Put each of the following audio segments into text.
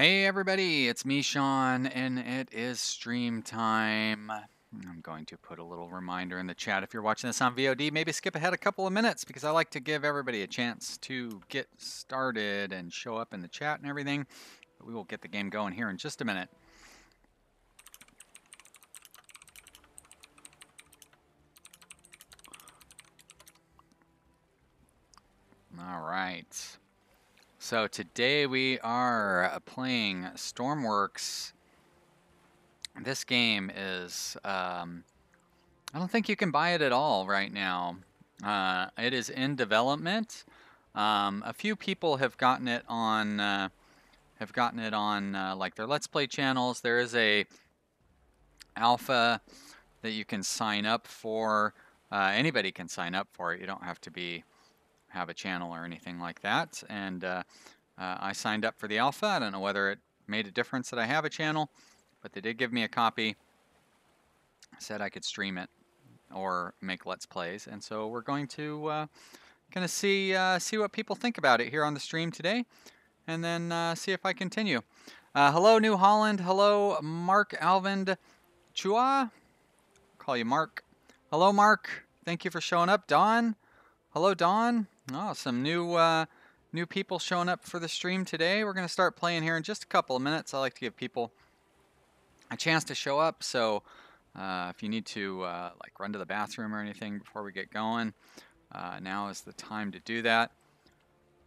Hey everybody, it's me, Sean, and it is stream time. I'm going to put a little reminder in the chat if you're watching this on VOD. Maybe skip ahead a couple of minutes because I like to give everybody a chance to get started and show up in the chat and everything. But we will get the game going here in just a minute. All right. So today we are playing Stormworks. This game is, I don't think you can buy it at all right now. It is in development. A few people have gotten it on, like their Let's Play channels. There is a alpha that you can sign up for. Anybody can sign up for it. You don't have to have a channel or anything like that. And I signed up for the alpha. I don't know whether it made a difference that I have a channel, but they did give me a copy. Said I could stream it or make Let's Plays, and so we're going to see what people think about it here on the stream today, and then see if I continue. Hello, New Holland. Hello, Mark Alvind Chua. Call you Mark. Hello, Mark. Thank you for showing up. Don. Hello, Don. Oh, some new people showing up for the stream today. We're going to start playing here in just a couple of minutes. I like to give people a chance to show up, so if you need to like run to the bathroom or anything before we get going, now is the time to do that.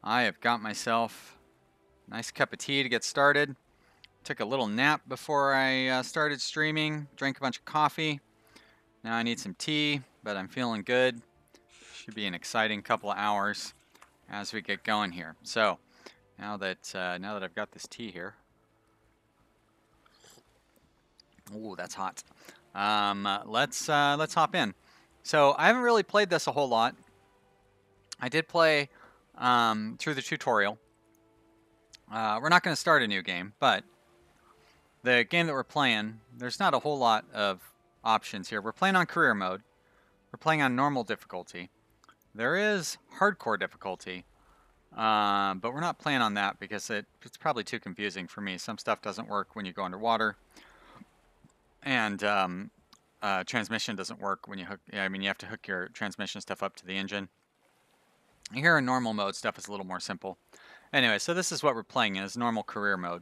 I have got myself a nice cup of tea to get started. Took a little nap before I started streaming. Drank a bunch of coffee. Now I need some tea, but I'm feeling good. Should be an exciting couple of hours as we get going here. So now that I've got this tea here, ooh, that's hot. Let's hop in. So I haven't really played this a whole lot. I did play through the tutorial. We're not going to start a new game, but the game that we're playing, there's not a whole lot of options here. We're playing on career mode. We're playing on normal difficulty. There is hardcore difficulty, but we're not playing on that because it's probably too confusing for me. Some stuff doesn't work when you go underwater, and transmission doesn't work when you hook. I mean, you have to hook your transmission stuff up to the engine. Here in normal mode, stuff is a little more simple. Anyway, so this is what we're playing in, is normal career mode.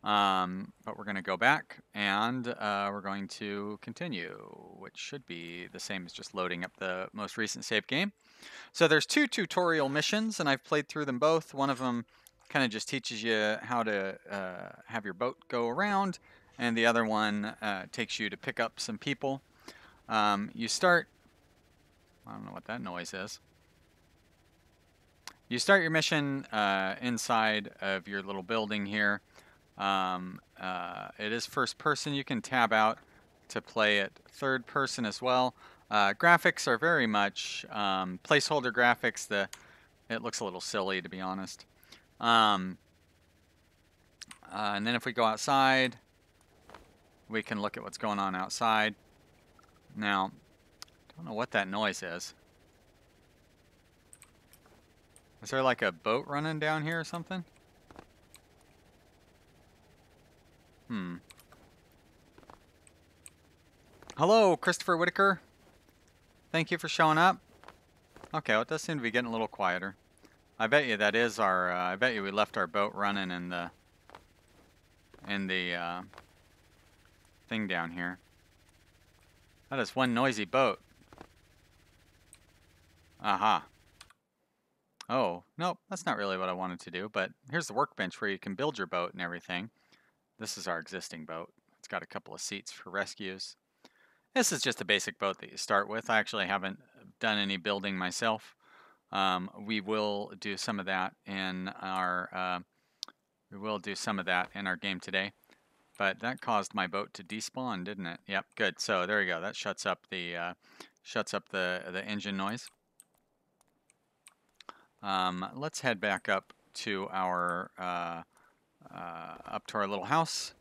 But we're going to go back and we're going to continue, which should be the same as just loading up the most recent save game. So there's two tutorial missions, and I've played through them both. One of them kind of just teaches you how to have your boat go around, and the other one takes you to pick up some people. You start, I don't know what that noise is. You start your mission inside of your little building here. It is first person. You can tab out to play it third person as well. Graphics are very much placeholder graphics. It looks a little silly, to be honest. And then if we go outside, we can look at what's going on outside. Now, I don't know what that noise is. Is there like a boat running down here or something? Hello, Christopher Whitaker. Thank you for showing up. Okay, well, it does seem to be getting a little quieter. I bet you that is our, I bet you we left our boat running in the thing down here. That is one noisy boat. Aha. Oh, nope, that's not really what I wanted to do, but here's the workbench where you can build your boat and everything. This is our existing boat. It's got a couple of seats for rescues. This is just a basic boat that you start with. I actually haven't done any building myself. We will do some of that in our game today. But that caused my boat to despawn, didn't it? Yep, good. So there we go. That shuts up the engine noise. Let's head back up to our little house.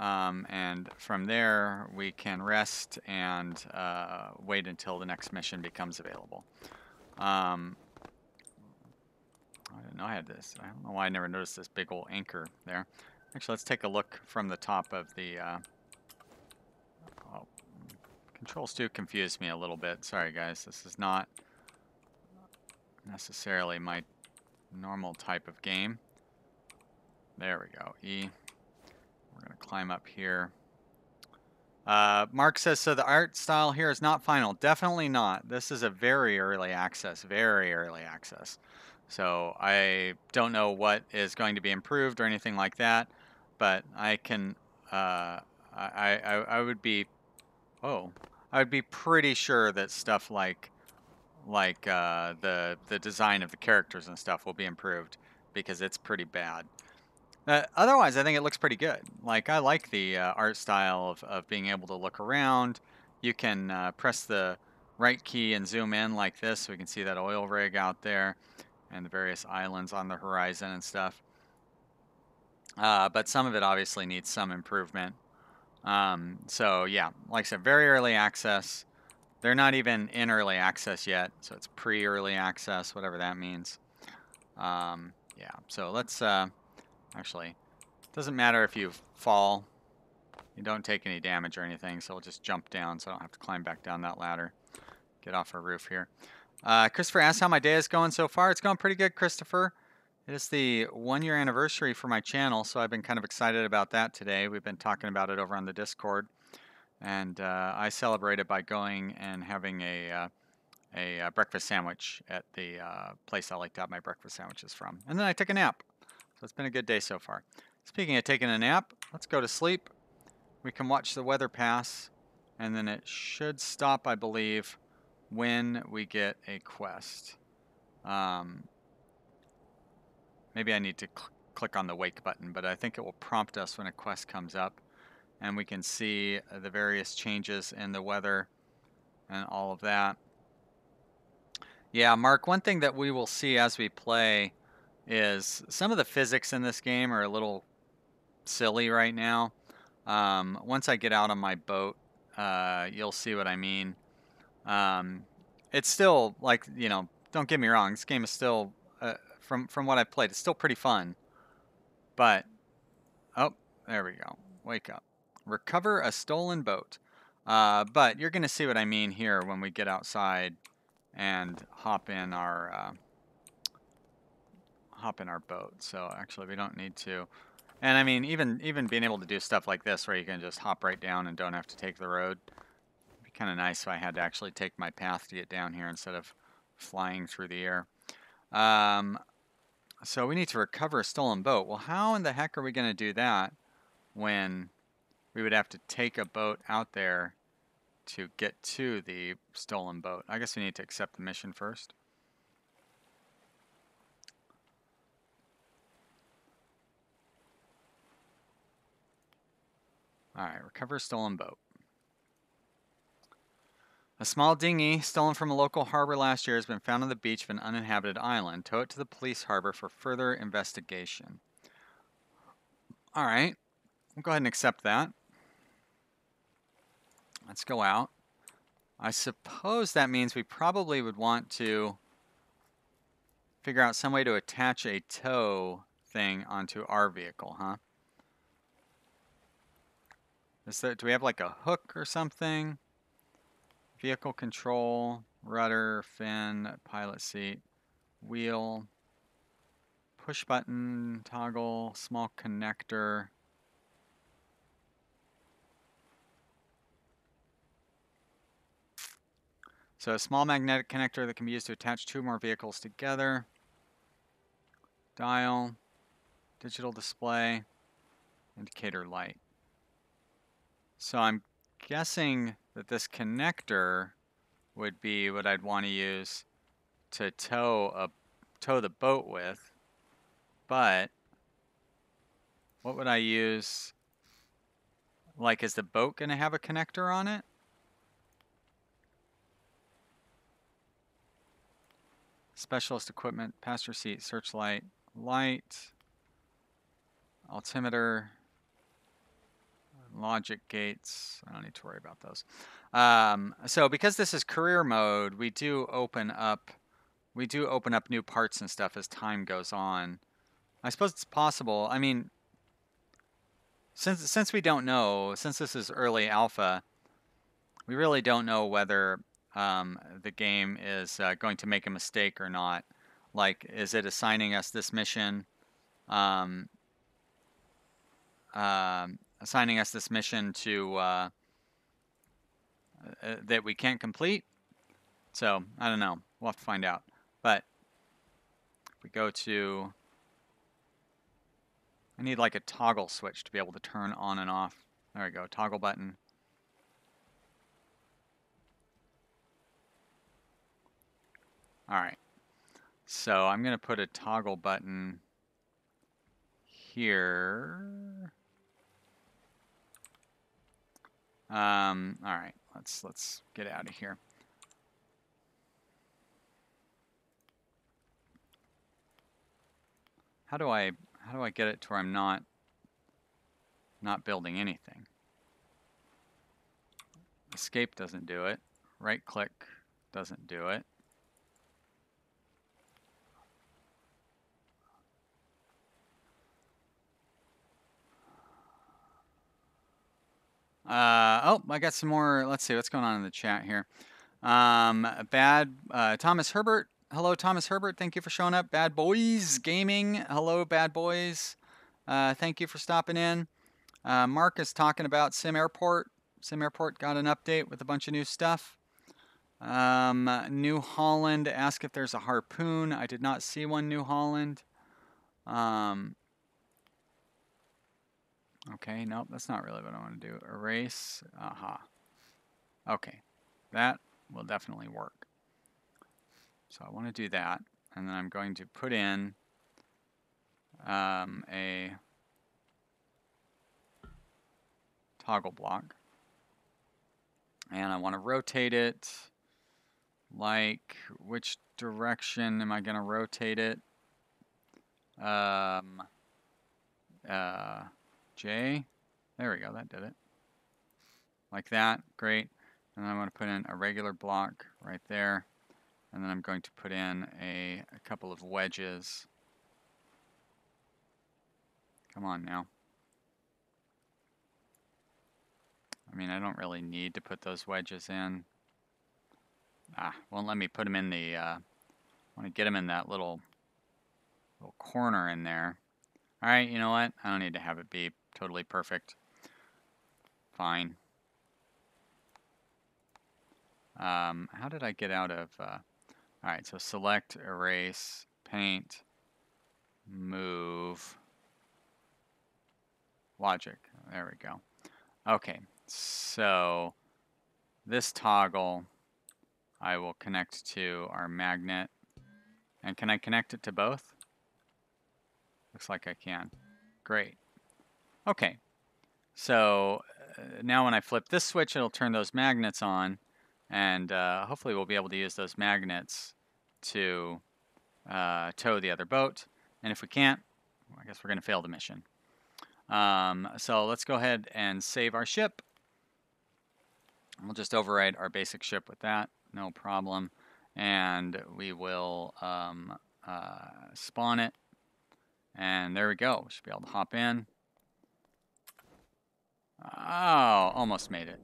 And from there, we can rest and wait until the next mission becomes available. I didn't know I had this. I don't know why I never noticed this big old anchor there. Actually, let's take a look from the top of the... oh, controls do confuse me a little bit. Sorry, guys. This is not necessarily my normal type of game. There we go. E. We're going to climb up here. Mark says, so the art style here is not final. Definitely not. This is a very early access. Very early access. So I don't know what is going to be improved or anything like that. But I can... I would be... Oh. I would be pretty sure that stuff like the design of the characters and stuff will be improved, because it's pretty bad. Otherwise, I think it looks pretty good. Like, I like the art style of being able to look around. You can press the right key and zoom in like this, so we can see that oil rig out there and the various islands on the horizon and stuff. But some of it obviously needs some improvement. So yeah, like I said, very early access. They're not even in early access yet, so it's pre-early access, whatever that means. Yeah, so let's actually, it doesn't matter if you fall. You don't take any damage or anything, so we'll just jump down so I don't have to climb back down that ladder. Get off our roof here. Christopher asks how my day is going so far. It's going pretty good, Christopher. It is the 1-year anniversary for my channel, so I've been kind of excited about that today. We've been talking about it over on the Discord. And I celebrated by going and having a breakfast sandwich at the place I like to have my breakfast sandwiches from. And then I took a nap. So it's been a good day so far. Speaking of taking a nap, let's go to sleep. We can watch the weather pass, and then it should stop, I believe, when we get a quest. Maybe I need to click on the wake button, but I think it will prompt us when a quest comes up, and we can see the various changes in the weather and all of that. Yeah, Mark, one thing that we will see as we play is some of the physics in this game are a little silly right now. Once I get out on my boat, you'll see what I mean. It's still, like, you know, don't get me wrong, this game is still, from what I've played, it's still pretty fun. But, oh, there we go. Wake up. Recover a stolen boat. But you're going to see what I mean here when we get outside and hop in our boat. So actually, we don't need to. And I mean, even being able to do stuff like this, where you can just hop right down and don't have to take the road, it'd be kind of nice if I had to actually take my path to get down here instead of flying through the air. So we need to recover a stolen boat. Well, how in the heck are we going to do that when we would have to take a boat out there to get to the stolen boat? I guess we need to accept the mission first. Alright, recover a stolen boat. A small dinghy stolen from a local harbor last year has been found on the beach of an uninhabited island. Tow it to the police harbor for further investigation. Alright, we'll go ahead and accept that. Let's go out. I suppose that means we probably would want to figure out some way to attach a tow thing onto our vehicle, huh? Do we have like a hook or something? Vehicle control, rudder, fin, pilot seat, wheel, push button, toggle, small connector. So a small magnetic connector that can be used to attach 2 more vehicles together. Dial, digital display, indicator light. So I'm guessing that this connector would be what I'd want to use to tow the boat with. But what would I use? Like, is the boat going to have a connector on it? Specialist equipment, passenger seat, searchlight, light, altimeter, logic gates. I don't need to worry about those. So because this is career mode, we do open up we do open up new parts and stuff as time goes on. I suppose it's possible. I mean, since we don't know, since this is early alpha, we really don't know whether the game is going to make a mistake or not. Like, is it assigning us this mission? Assigning us this mission to that we can't complete. So I don't know. We'll have to find out. But if we go to, I need like a toggle switch to be able to turn on and off. There we go. Toggle button. All right. So I'm going to put a toggle button here. All right. Let's get out of here. How do I get it to where I'm not building anything? Escape doesn't do it. Right click doesn't do it. Oh, I got some more. Let's see what's going on in the chat here. Thomas Herbert. Hello, Thomas Herbert. Thank you for showing up. Bad Boys Gaming. Hello, Bad Boys. Thank you for stopping in. Mark is talking about Sim Airport. Sim Airport got an update with a bunch of new stuff. New Holland asked if there's a harpoon. I did not see one, New Holland. Okay, nope, that's not really what I want to do. Erase. Aha. Okay, that will definitely work. So I want to do that, and then I'm going to put in a toggle block, and I want to rotate it. Like, which direction am I going to rotate it? J. There we go, that did it. Like that, great. And then I want to put in a regular block right there. And then I'm going to put in a couple of wedges. Come on now. I mean, I don't really need to put those wedges in. Won't let me put them in the, I want to get them in that little corner in there. All right, you know what? I don't need to have it be totally perfect. Fine. How did I get out of, all right, so select, erase, paint, move, logic. There we go. Okay, so this toggle I will connect to our magnet. And can I connect it to both? Looks like I can. Great. Okay, so now when I flip this switch, it'll turn those magnets on, and hopefully we'll be able to use those magnets to tow the other boat. And if we can't, I guess we're going to fail the mission. So let's go ahead and save our ship. We'll just overwrite our basic ship with that, no problem. And we will spawn it. And there we go. We should be able to hop in. Oh, almost made it.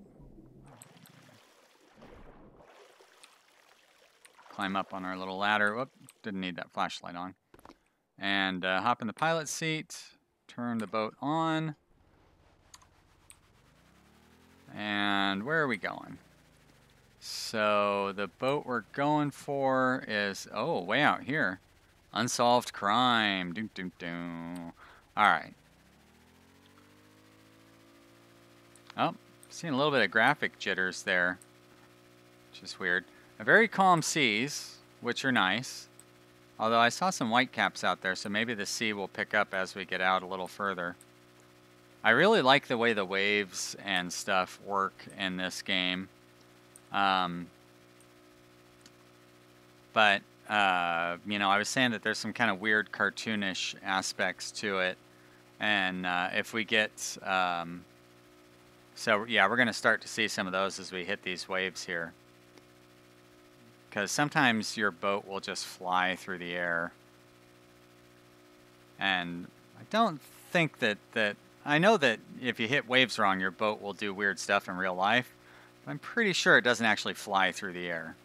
Climb up on our little ladder. Whoop, didn't need that flashlight on. And hop in the pilot seat. Turn the boat on. And where are we going? So the boat we're going for is, oh, way out here. Unsolved crime. Doom, doom, doom. All right. Oh, seeing a little bit of graphic jitters there, which is weird. A very calm seas, which are nice. Although I saw some whitecaps out there, so maybe the sea will pick up as we get out a little further. I really like the way the waves and stuff work in this game. But you know, I was saying that there's some kind of weird cartoonish aspects to it. And if we get... so, yeah, we're going to start to see some of those as we hit these waves here. because sometimes your boat will just fly through the air. And I don't think that I know that if you hit waves wrong, your boat will do weird stuff in real life. But I'm pretty sure it doesn't actually fly through the air.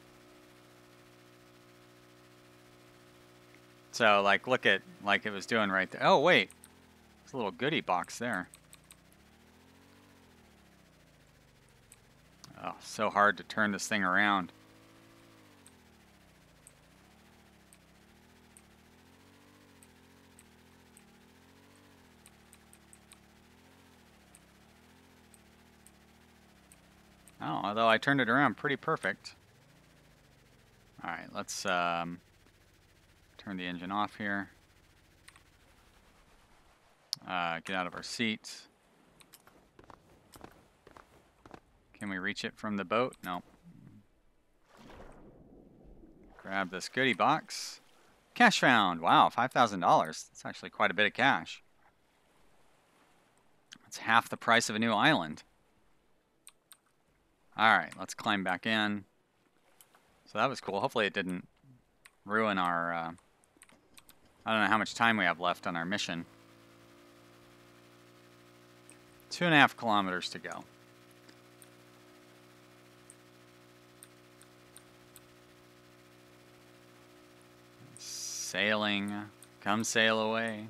So, like, look at, like it was doing right there. Oh, wait. There's a little goodie box there. Oh, so hard to turn this thing around. Oh, although I turned it around pretty perfect. All right, let's turn the engine off here. Get out of our seat. Can we reach it from the boat? No. Grab this goodie box. Cash found. Wow, $5,000. That's actually quite a bit of cash. That's half the price of a new island. All right, let's climb back in. So that was cool. Hopefully it didn't ruin our... I don't know how much time we have left on our mission. 2.5 kilometers to go. Sailing. Come sail away.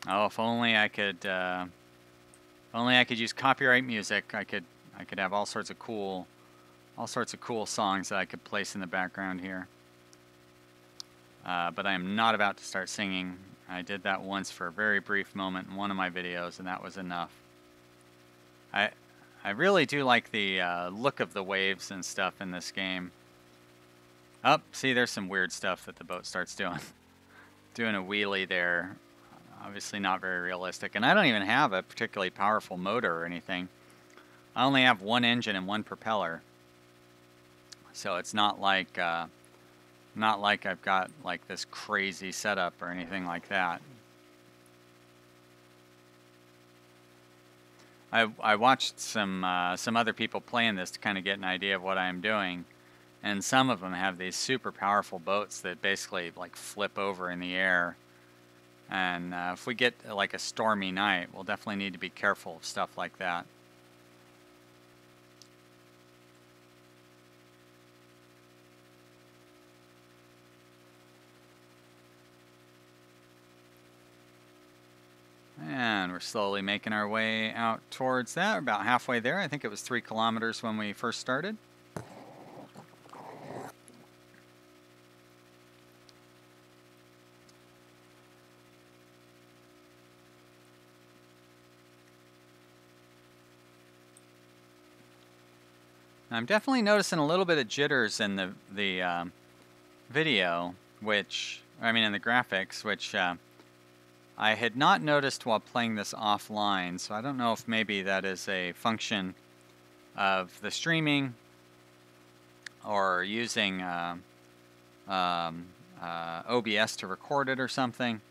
Oh, if only I could use copyright music. I could have all sorts of cool songs that I could place in the background here. But I am not about to start singing. I did that once for a very brief moment in one of my videos, and that was enough. I really do like the look of the waves and stuff in this game. Oh, see, there's some weird stuff that the boat starts doing. Doing a wheelie there. Obviously not very realistic. And I don't even have a particularly powerful motor or anything. I only have one engine and one propeller. So it's not like I've got like this crazy setup or anything like that. I watched some other people playing this to kind of get an idea of what I'm doing. And some of them have these super powerful boats that basically like flip over in the air. And if we get like a stormy night, we'll definitely need to be careful of stuff like that. And we're slowly making our way out towards that. We're about halfway there. I think it was 3 kilometers when we first started. I'm definitely noticing a little bit of jitters in the video, which, I mean in the graphics, which I had not noticed while playing this offline, so I don't know if maybe that is a function of the streaming or using OBS to record it or something.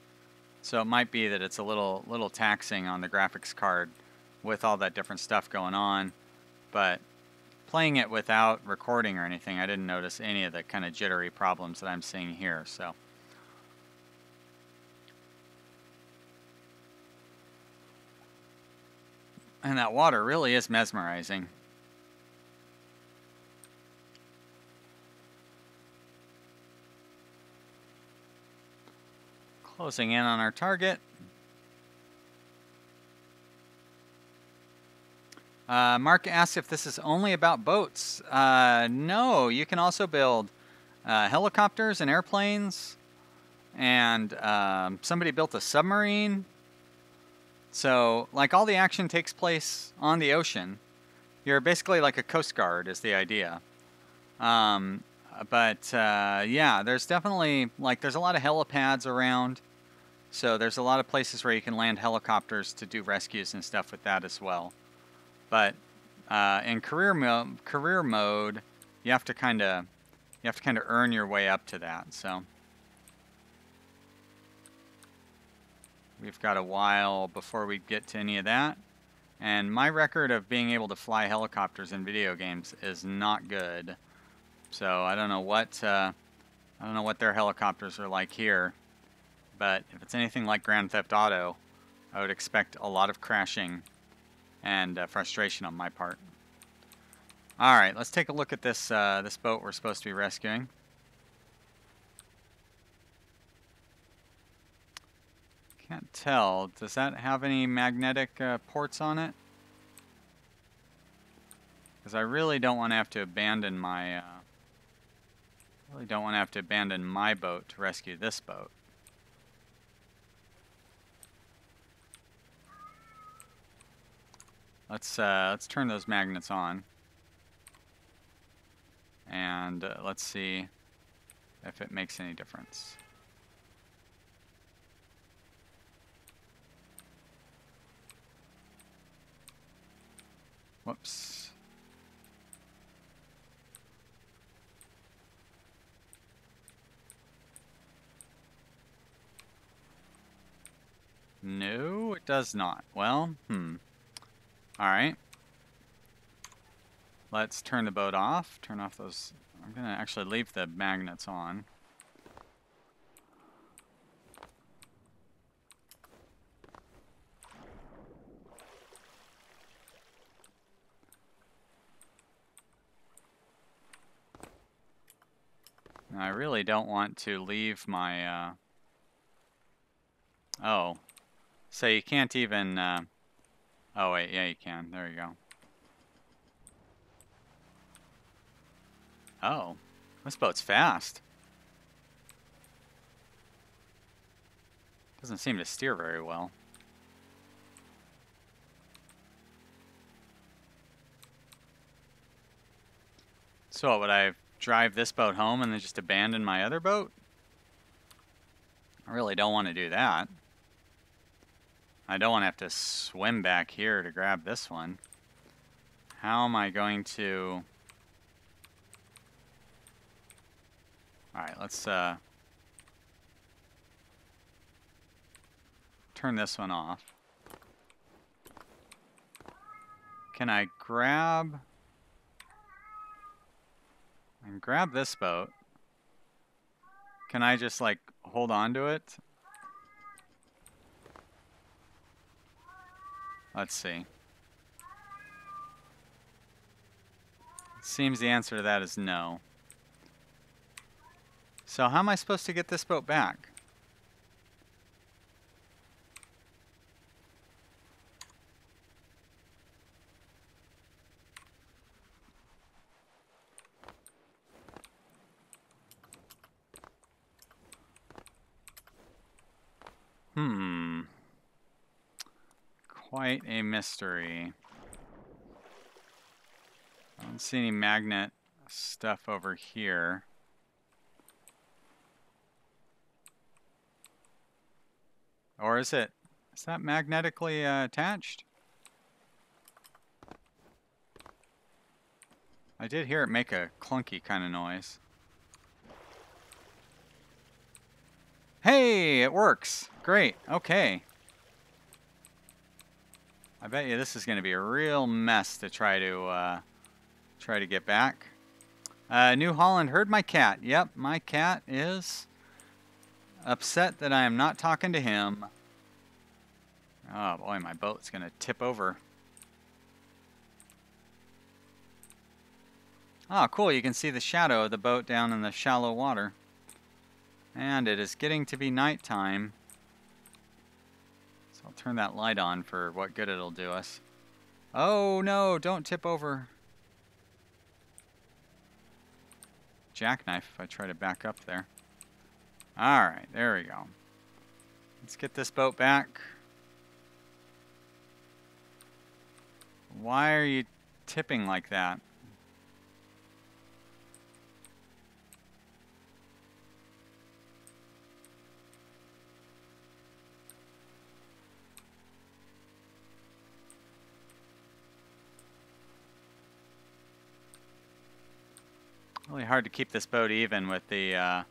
So it might be that it's a little taxing on the graphics card with all that different stuff going on, but playing it without recording or anything, I didn't notice any of the kind of jittery problems that I'm seeing here. So, and that water really is mesmerizing. Closing in on our target. Mark asks if this is only about boats. No, you can also build helicopters and airplanes, and somebody built a submarine. So, like, all the action takes place on the ocean. You're basically like a Coast Guard is the idea. Yeah, there's definitely, like, there's a lot of helipads around. So there's a lot of places where you can land helicopters to do rescues and stuff with that as well. But in career mode, you have to kind of earn your way up to that. So we've got a while before we get to any of that. And my record of being able to fly helicopters in video games is not good. So I don't know what their helicopters are like here. But if it's anything like Grand Theft Auto, I would expect a lot of crashing and frustration on my part. All right, let's take a look at this this boat we're supposed to be rescuing. Can't tell. Does that have any magnetic ports on it? Because I really don't want to have to abandon my boat to rescue this boat. Let's turn those magnets on, and let's see if it makes any difference. Whoops. No, it does not. Well, Alright. Let's turn the boat off. Turn off those. I'm going to actually leave the magnets on. Now, I really don't want to leave my... Oh. So you can't even... Oh, wait. Yeah, you can. There you go. Oh. This boat's fast. Doesn't seem to steer very well. So what, would I drive this boat home and then just abandon my other boat? I really don't want to do that. I don't want to have to swim back here to grab this one. How am I going to... Alright, let's turn this one off. Can I grab... and grab this boat? Can I just, like, hold on to it? Let's see. It seems the answer to that is no. So how am I supposed to get this boat back? Quite a mystery. I don't see any magnet stuff over here. Or is that magnetically attached? I did hear it make a clunky kind of noise. Hey, it works. Great. Okay. I bet you this is going to be a real mess to try to get back. New Holland heard my cat. Yep, my cat is upset that I am not talking to him. Oh boy, my boat's going to tip over. Oh, cool. You can see the shadow of the boat down in the shallow water. And it is getting to be nighttime. So I'll turn that light on for what good it'll do us. Oh no, don't tip over. Jackknife if I try to back up there. Alright, there we go. Let's get this boat back. Why are you tipping like that? Really hard to keep this boat even with the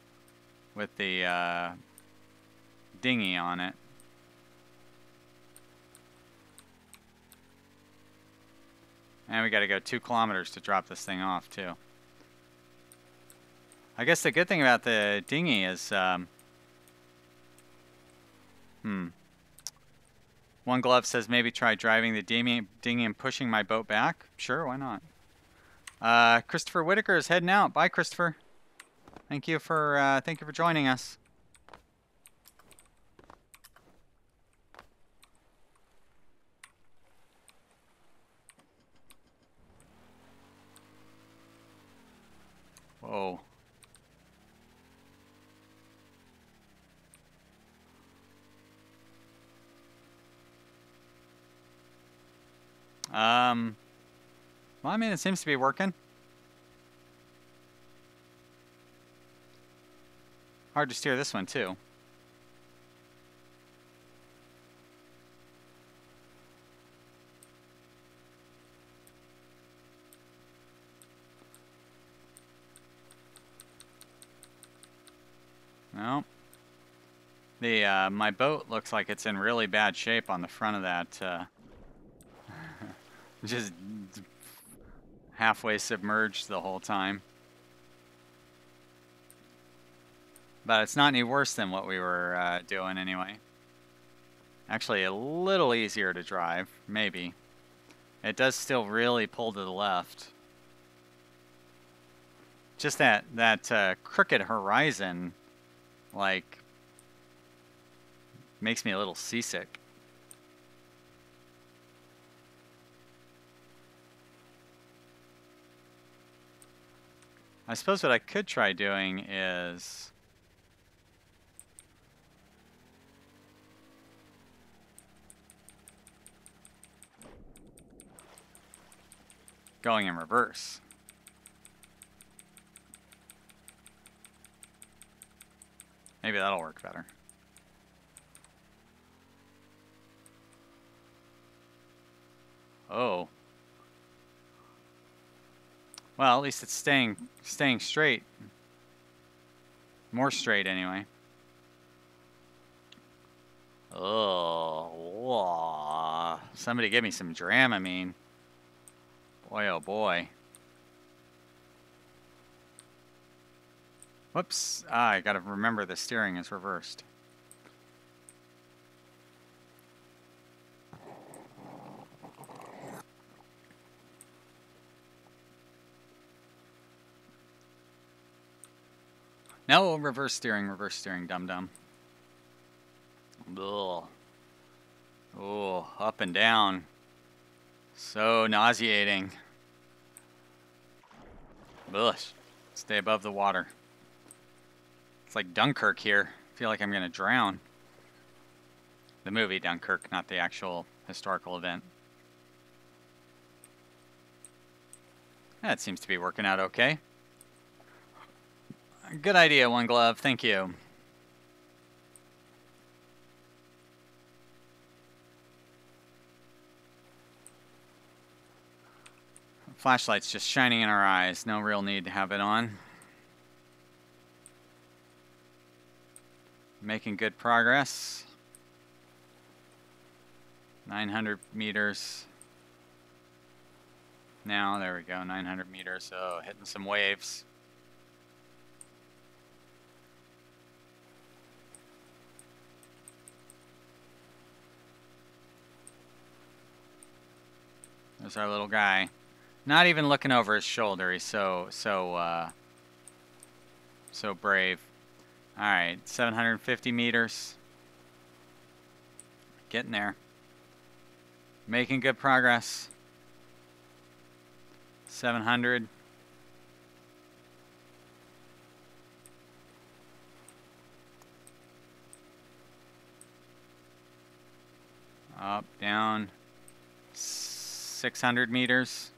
dinghy on it. And we got to go 2 kilometers to drop this thing off, too. I guess the good thing about the dinghy is, One Glove says maybe try driving the dinghy and pushing my boat back. Sure, why not? Christopher Whitaker is heading out. Bye, Christopher. Thank you for joining us. Whoa. Well, I mean, it seems to be working. Hard to steer this one, too. No. My boat looks like it's in really bad shape on the front of that, just halfway submerged the whole time. But it's not any worse than what we were doing anyway. Actually, a little easier to drive, maybe. It does still really pull to the left. Just that crooked horizon, like, makes me a little seasick. I suppose what I could try doing is going in reverse. Maybe that'll work better. Oh. Well, at least it's staying straight. More straight anyway. Oh, somebody give me some Dramamine. Boy, oh boy. Whoops. I gotta remember the steering is reversed. No, reverse steering, dum-dum. Ugh. Oh, up and down. So nauseating. Ugh. Stay above the water. It's like Dunkirk here. I feel like I'm gonna drown. The movie Dunkirk, not the actual historical event. That seems to be working out okay. Good idea, One Glove. Thank you. Flashlight's just shining in our eyes. No real need to have it on. Making good progress. 900 meters. Now, there we go, 900 meters. So, hitting some waves. There's our little guy. Not even looking over his shoulder. He's so brave. All right, 750 meters. Getting there. Making good progress. 700. Up, down. 600 meters.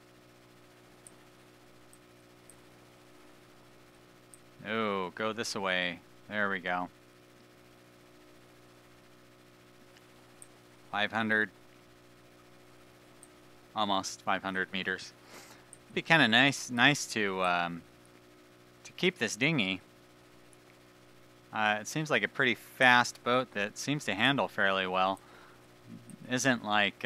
Oh, go this way. There we go. 500. Almost 500 meters. It'd be kind of nice to keep this dinghy. It seems like a pretty fast boat that seems to handle fairly well. Isn't like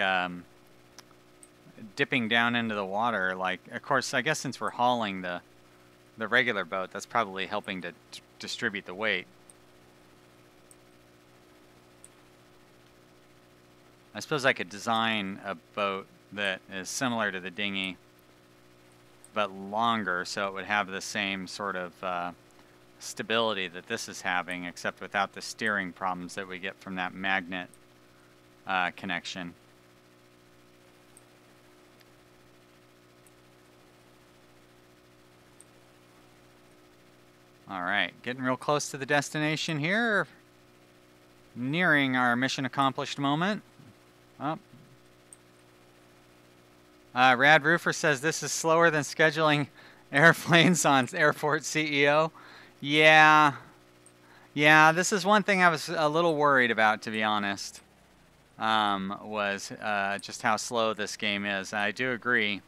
dipping down into the water. Like, of course, I guess since we're hauling the regular boat, that's probably helping to distribute the weight. I suppose I could design a boat that is similar to the dinghy, but longer, so it would have the same sort of stability that this is having, except without the steering problems that we get from that magnet connection. All right, getting real close to the destination here. Nearing our mission accomplished moment. Oh. Rad Roofer says this is slower than scheduling airplanes on Airport CEO. Yeah. Yeah, this is one thing I was a little worried about, to be honest. Was just how slow this game is. I do agree.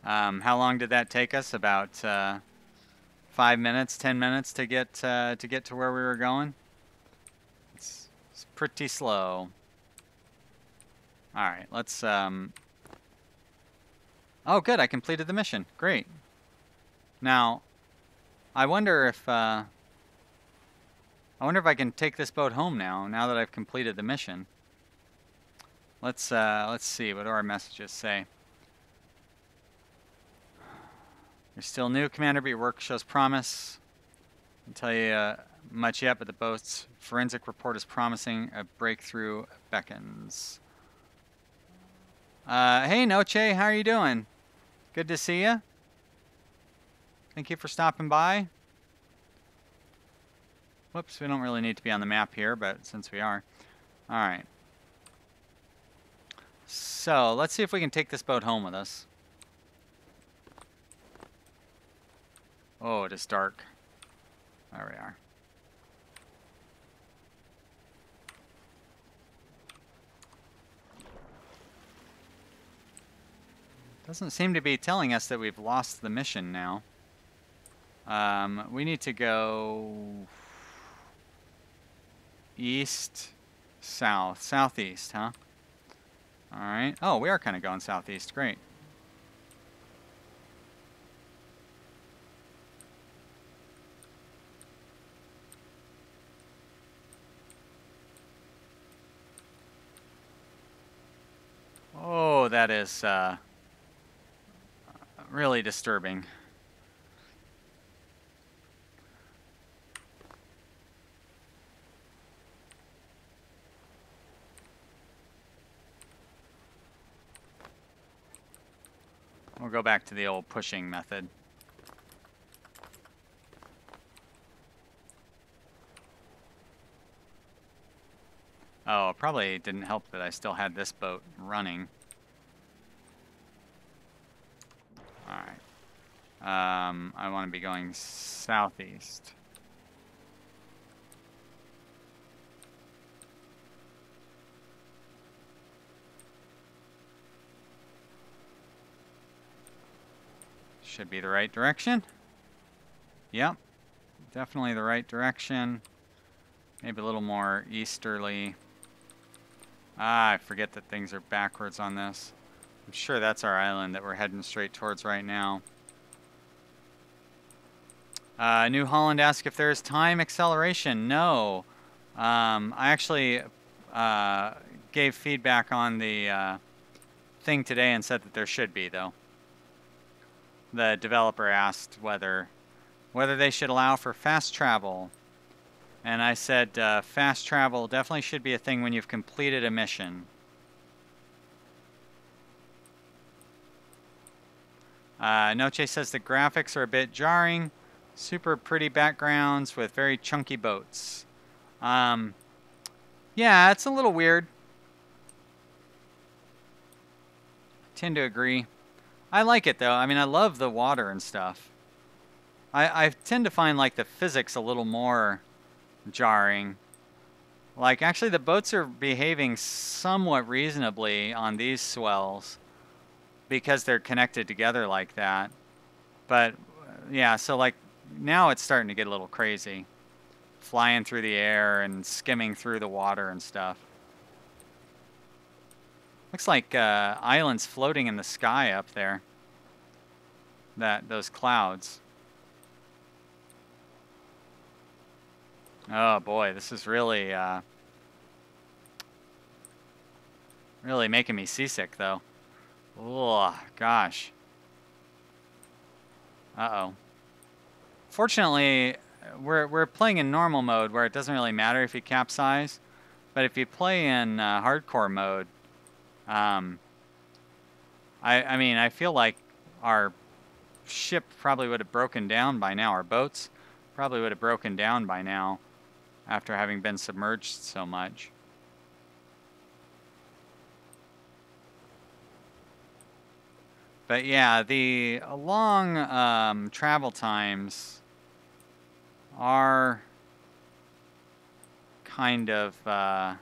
How long did that take us? About 5 minutes, 10 minutes to get to where we were going. It's pretty slow. All right, let's. Oh, good! I completed the mission. Great. Now, I wonder if I can take this boat home now. Now that I've completed the mission. Let's see. What do our messages say? You're still new, Commander, but your work shows promise. I can't tell you much yet, but the boat's forensic report is promising. A breakthrough beckons. Hey, Noche, how are you doing? Good to see you. Thank you for stopping by. Whoops, we don't really need to be on the map here, but since we are. All right. So, let's see if we can take this boat home with us. Oh, it is dark. There we are. Doesn't seem to be telling us that we've lost the mission now. We need to go east, south, southeast, huh? All right. Oh, we are kind of going southeast. Great. Oh, that is really disturbing. We'll go back to the old pushing method. Oh, it probably didn't help that I still had this boat running. Alright. I want to be going southeast. Should be the right direction. Yep. Definitely the right direction. Maybe a little more easterly. Ah, I forget that things are backwards on this. I'm sure that's our island that we're heading straight towards right now. New Holland asks if there's time acceleration. No. I actually gave feedback on the thing today and said that there should be, though. The developer asked whether they should allow for fast travel. And I said fast travel definitely should be a thing when you've completed a mission. Noche says the graphics are a bit jarring. Super pretty backgrounds with very chunky boats. Yeah, it's a little weird. I tend to agree. I like it though. I mean, I love the water and stuff. I tend to find like the physics a little more jarring. Like actually the boats are behaving somewhat reasonably on these swells because they're connected together like that. But yeah, so like now it's starting to get a little crazy. Flying through the air and skimming through the water and stuff. Looks like islands floating in the sky up there. Those clouds. Oh boy, this is really really making me seasick though. Oh gosh. Uh-oh. Fortunately, we're playing in normal mode where it doesn't really matter if you capsize, but if you play in hardcore mode, I mean, I feel like our ship probably would have broken down by now. Our boats probably would have broken down by now after having been submerged so much. But yeah, the long travel times are kind of, I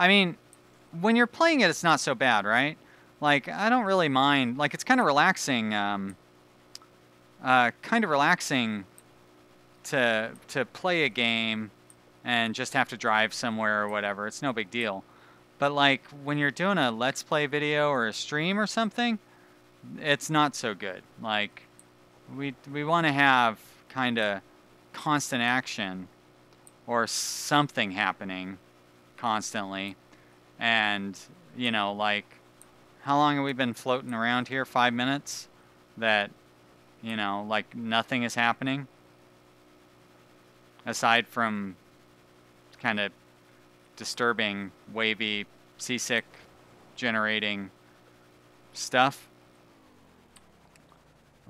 mean, when you're playing it, it's not so bad, right? Like, I don't really mind. Like, it's kind of relaxing, to play a game and just have to drive somewhere or whatever. It's no big deal. But like when you're doing a Let's Play video or a stream or something, it's not so good. Like we want to have kind of constant action or something happening constantly. And, you know, like how long have we been floating around here? 5 minutes that, you know, like nothing is happening aside from kind of disturbing, wavy, seasick generating stuff.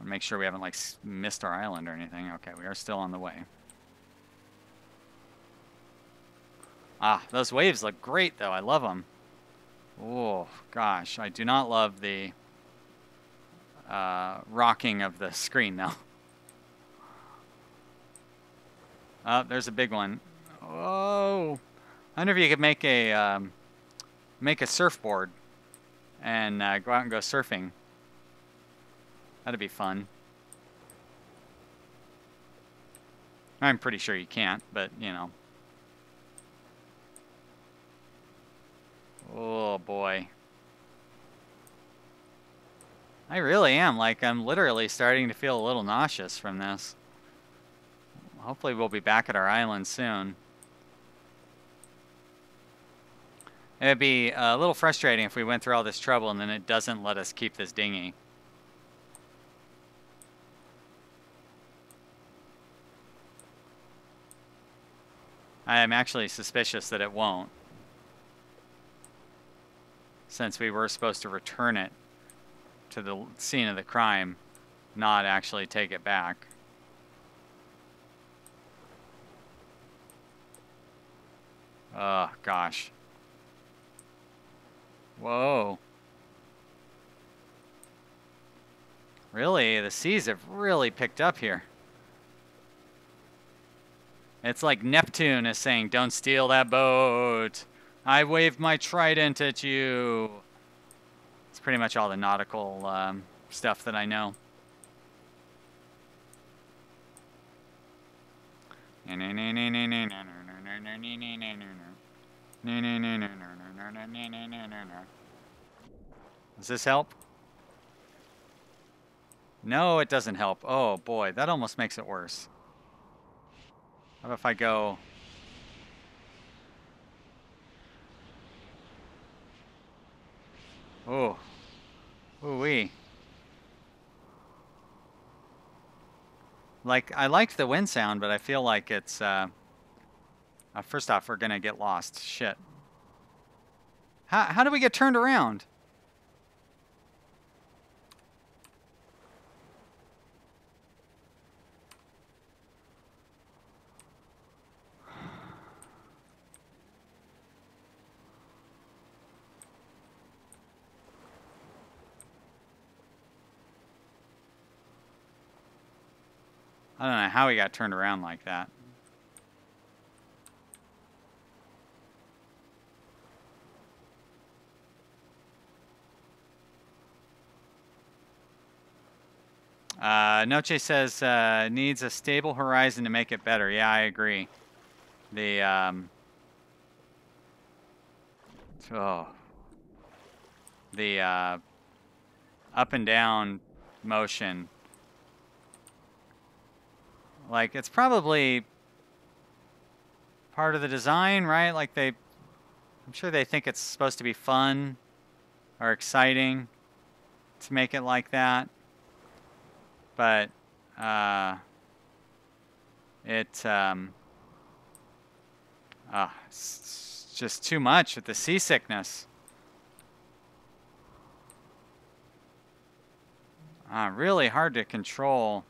I'll make sure we haven't like missed our island or anything. Okay, we are still on the way. Ah, those waves look great though. I love them. Oh gosh, I do not love the rocking of the screen though. Oh, there's a big one. Oh, I wonder if you could make a surfboard and go out and go surfing. That'd be fun. I'm pretty sure you can't, but you know. Oh boy. I really am. Like, I'm literally starting to feel a little nauseous from this. Hopefully we'll be back at our island soon. It'd be a little frustrating if we went through all this trouble and then it doesn't let us keep this dinghy. I am actually suspicious that it won't, since we were supposed to return it to the scene of the crime, not actually take it back. Oh, gosh. Whoa. Really? The seas have really picked up here. It's like Neptune is saying, don't steal that boat. I waved my trident at you. It's pretty much all the nautical stuff that I know. Does this help? No, it doesn't help. Oh boy, that almost makes it worse. How about if I go... Oh. Ooh-wee. Like, I liked the wind sound, but I feel like it's, first off, we're gonna get lost. Shit. How do we get turned around? I don't know how he got turned around like that. Noche says, needs a stable horizon to make it better. Yeah, I agree. The, Oh. The up and down motion. Like, it's probably part of the design, right? Like, I'm sure they think it's supposed to be fun or exciting to make it like that. But it's just too much with the seasickness. Really hard to control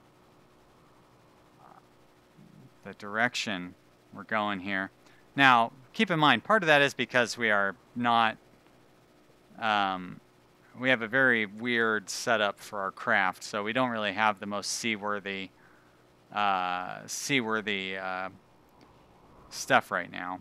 the direction we're going here. Now, keep in mind, part of that is because we are not, we have a very weird setup for our craft, so we don't really have the most seaworthy stuff right now.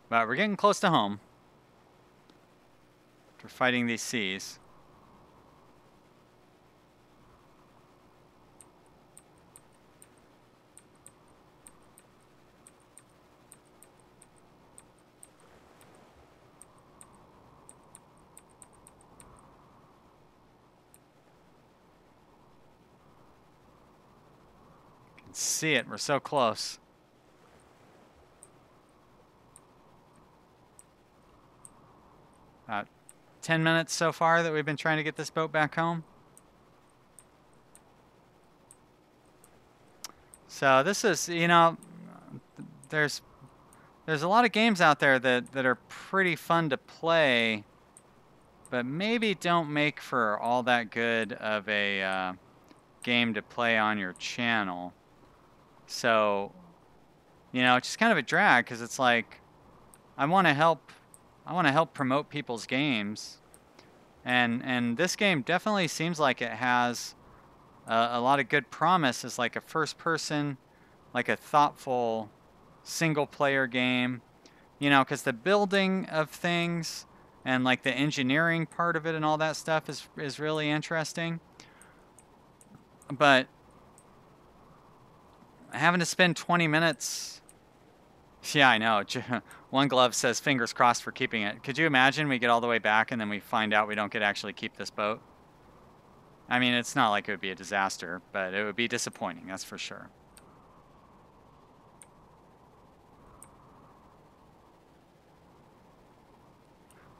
But we're getting close to home after fighting these seas. You can see it, we're so close. About 10 minutes so far that we've been trying to get this boat back home. So this is, you know, there's a lot of games out there that are pretty fun to play, but maybe don't make for all that good of a game to play on your channel. So, you know, it's just kind of a drag because it's like I want to help promote people's games, and this game definitely seems like it has a lot of good promise as like a first-person, like a thoughtful single-player game. You know, because the building of things and like the engineering part of it and all that stuff is really interesting. But having to spend 20 minutes... Yeah, I know. One Glove says fingers crossed for keeping it. Could you imagine we get all the way back and then we find out we don't get to actually keep this boat? I mean, it's not like it would be a disaster, but it would be disappointing, that's for sure.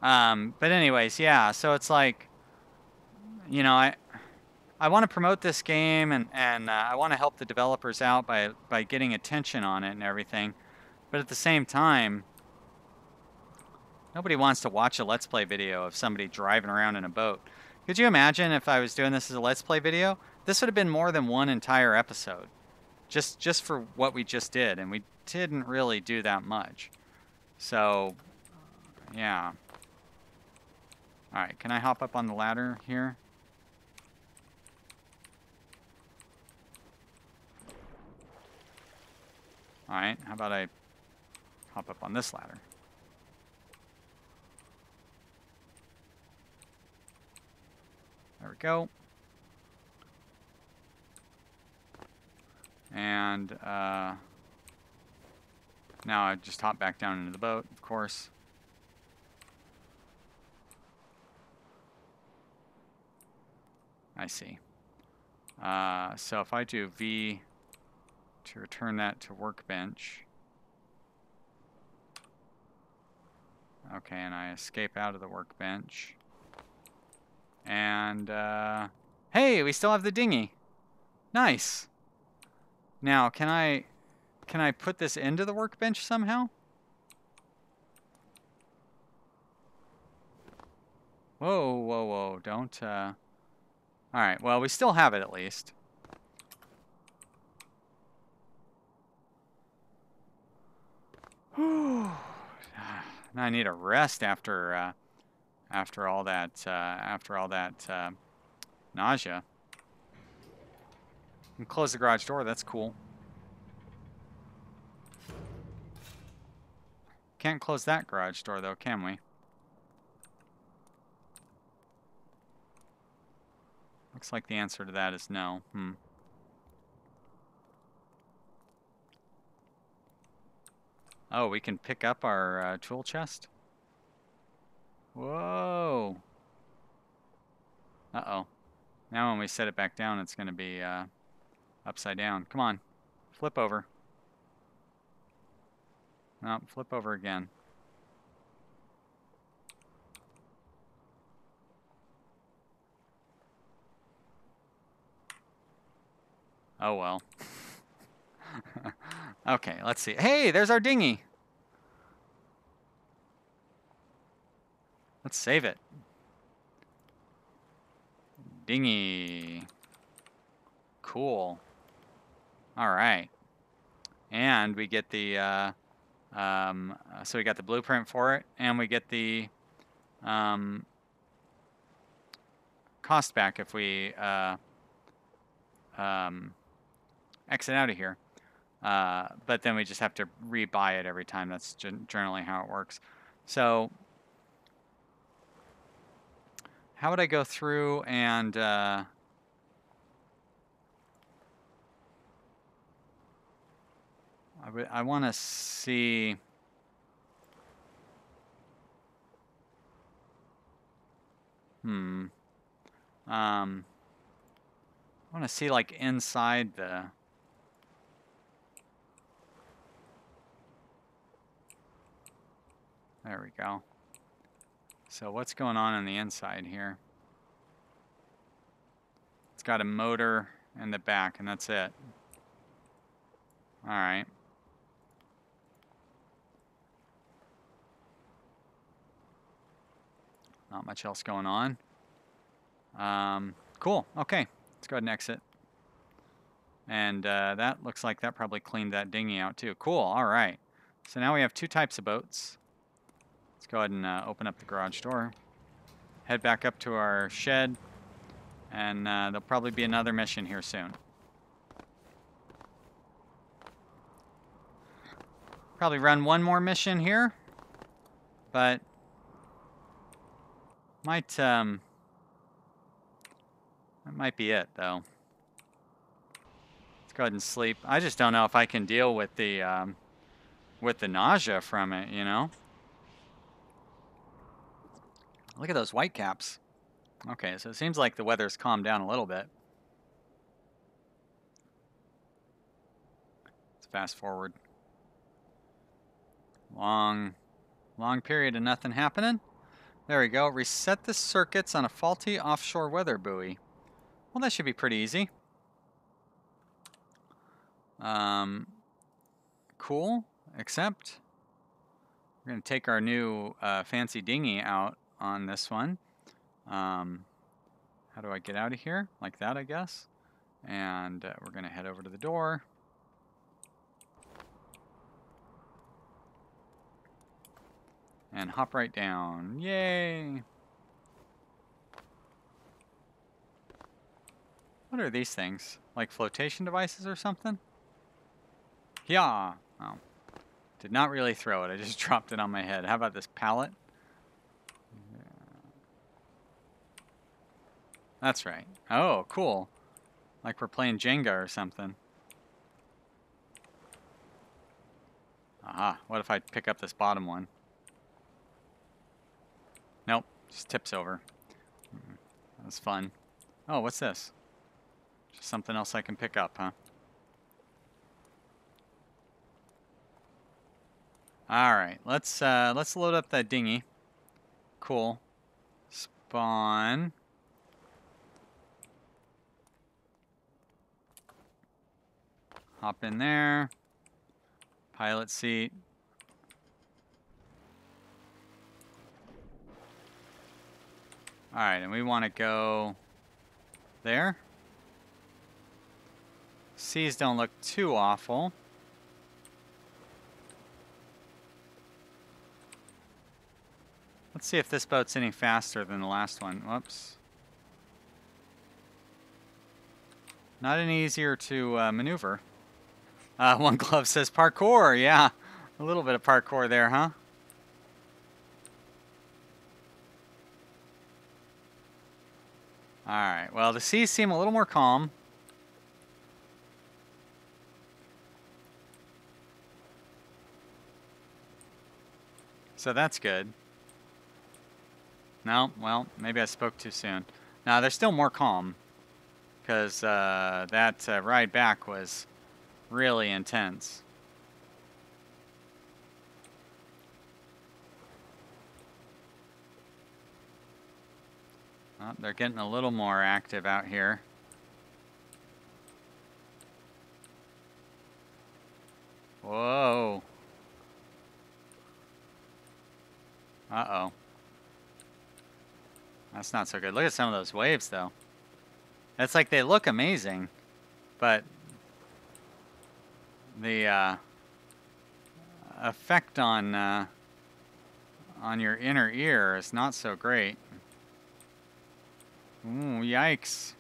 But anyways, yeah, so it's like, you know, I want to promote this game and I want to help the developers out by getting attention on it and everything. But at the same time, nobody wants to watch a Let's Play video of somebody driving around in a boat. Could you imagine if I was doing this as a Let's Play video? This would have been more than one entire episode. Just for what we just did, and we didn't really do that much. So, yeah. Alright, can I hop up on the ladder here? Alright, how about I hop up on this ladder? There we go. And now I just hop back down into the boat, of course. I see. So if I do V to return that to workbench. Okay, and I escape out of the workbench. And, hey, we still have the dinghy. Nice. Now, can I put this into the workbench somehow? Whoa, whoa, whoa, don't, Alright, well, we still have it at least. Now I need a rest after all that nausea. And close the garage door, that's cool. Can't close that garage door though, can we? Looks like the answer to that is no. Oh, we can pick up our tool chest? Whoa! Uh-oh. Now when we set it back down, it's going to be upside down. Come on. Flip over. No, flip over again. Oh, well. Okay, let's see. Hey, there's our dinghy. Let's save it. Dinghy. Cool. All right. And we get the, so we got the blueprint for it, and we get the cost back if we exit out of here. But then we just have to rebuy it every time. That's generally how it works. So how would I go through and I want to see. I want to see like inside the. There we go. So what's going on the inside here? It's got a motor in the back, and that's it. All right. Not much else going on. Cool. Okay. Let's go ahead and exit. And that looks like that probably cleaned that dinghy out too. Cool. All right. So now we have two types of boats. Let's go ahead and open up the garage door. Head back up to our shed. And there'll probably be another mission here soon. Probably run one more mission here. But that might be it, though. Let's go ahead and sleep. I just don't know if I can deal with the nausea from it, you know? Look at those white caps. Okay, so it seems like the weather's calmed down a little bit. Let's fast forward. Long period of nothing happening. There we go. Reset the circuits on a faulty offshore weather buoy. Well, that should be pretty easy. Cool, except we're going to take our new fancy dinghy out on this one. How do I get out of here? Like that, I guess. And we're going to head over to the door. And hop right down. Yay! What are these things? Like flotation devices or something? Yeah. Oh. Did not really throw it. I just dropped it on my head. How about this pallet? That's right. Oh, cool. Like we're playing Jenga or something. Aha. What if I pick up this bottom one? Nope. Just tips over. That was fun. Oh, what's this? Just something else I can pick up, huh? All right. Let's load up that dinghy. Cool. Spawn. Hop in there. Pilot seat. All right, and we want to go there. Seas don't look too awful. Let's see if this boat's any faster than the last one. Whoops. Not any easier to maneuver. One glove says parkour. Yeah, a little bit of parkour there, huh? Alright, well, the seas seem a little more calm. So that's good. No, well, maybe I spoke too soon. Now, they're still more calm, because that ride back was really intense. Oh, they're getting a little more active out here. Whoa. Uh-oh. That's not so good. Look at some of those waves, though. It's like they look amazing, but the effect on your inner ear is not so great. Ooh, yikes.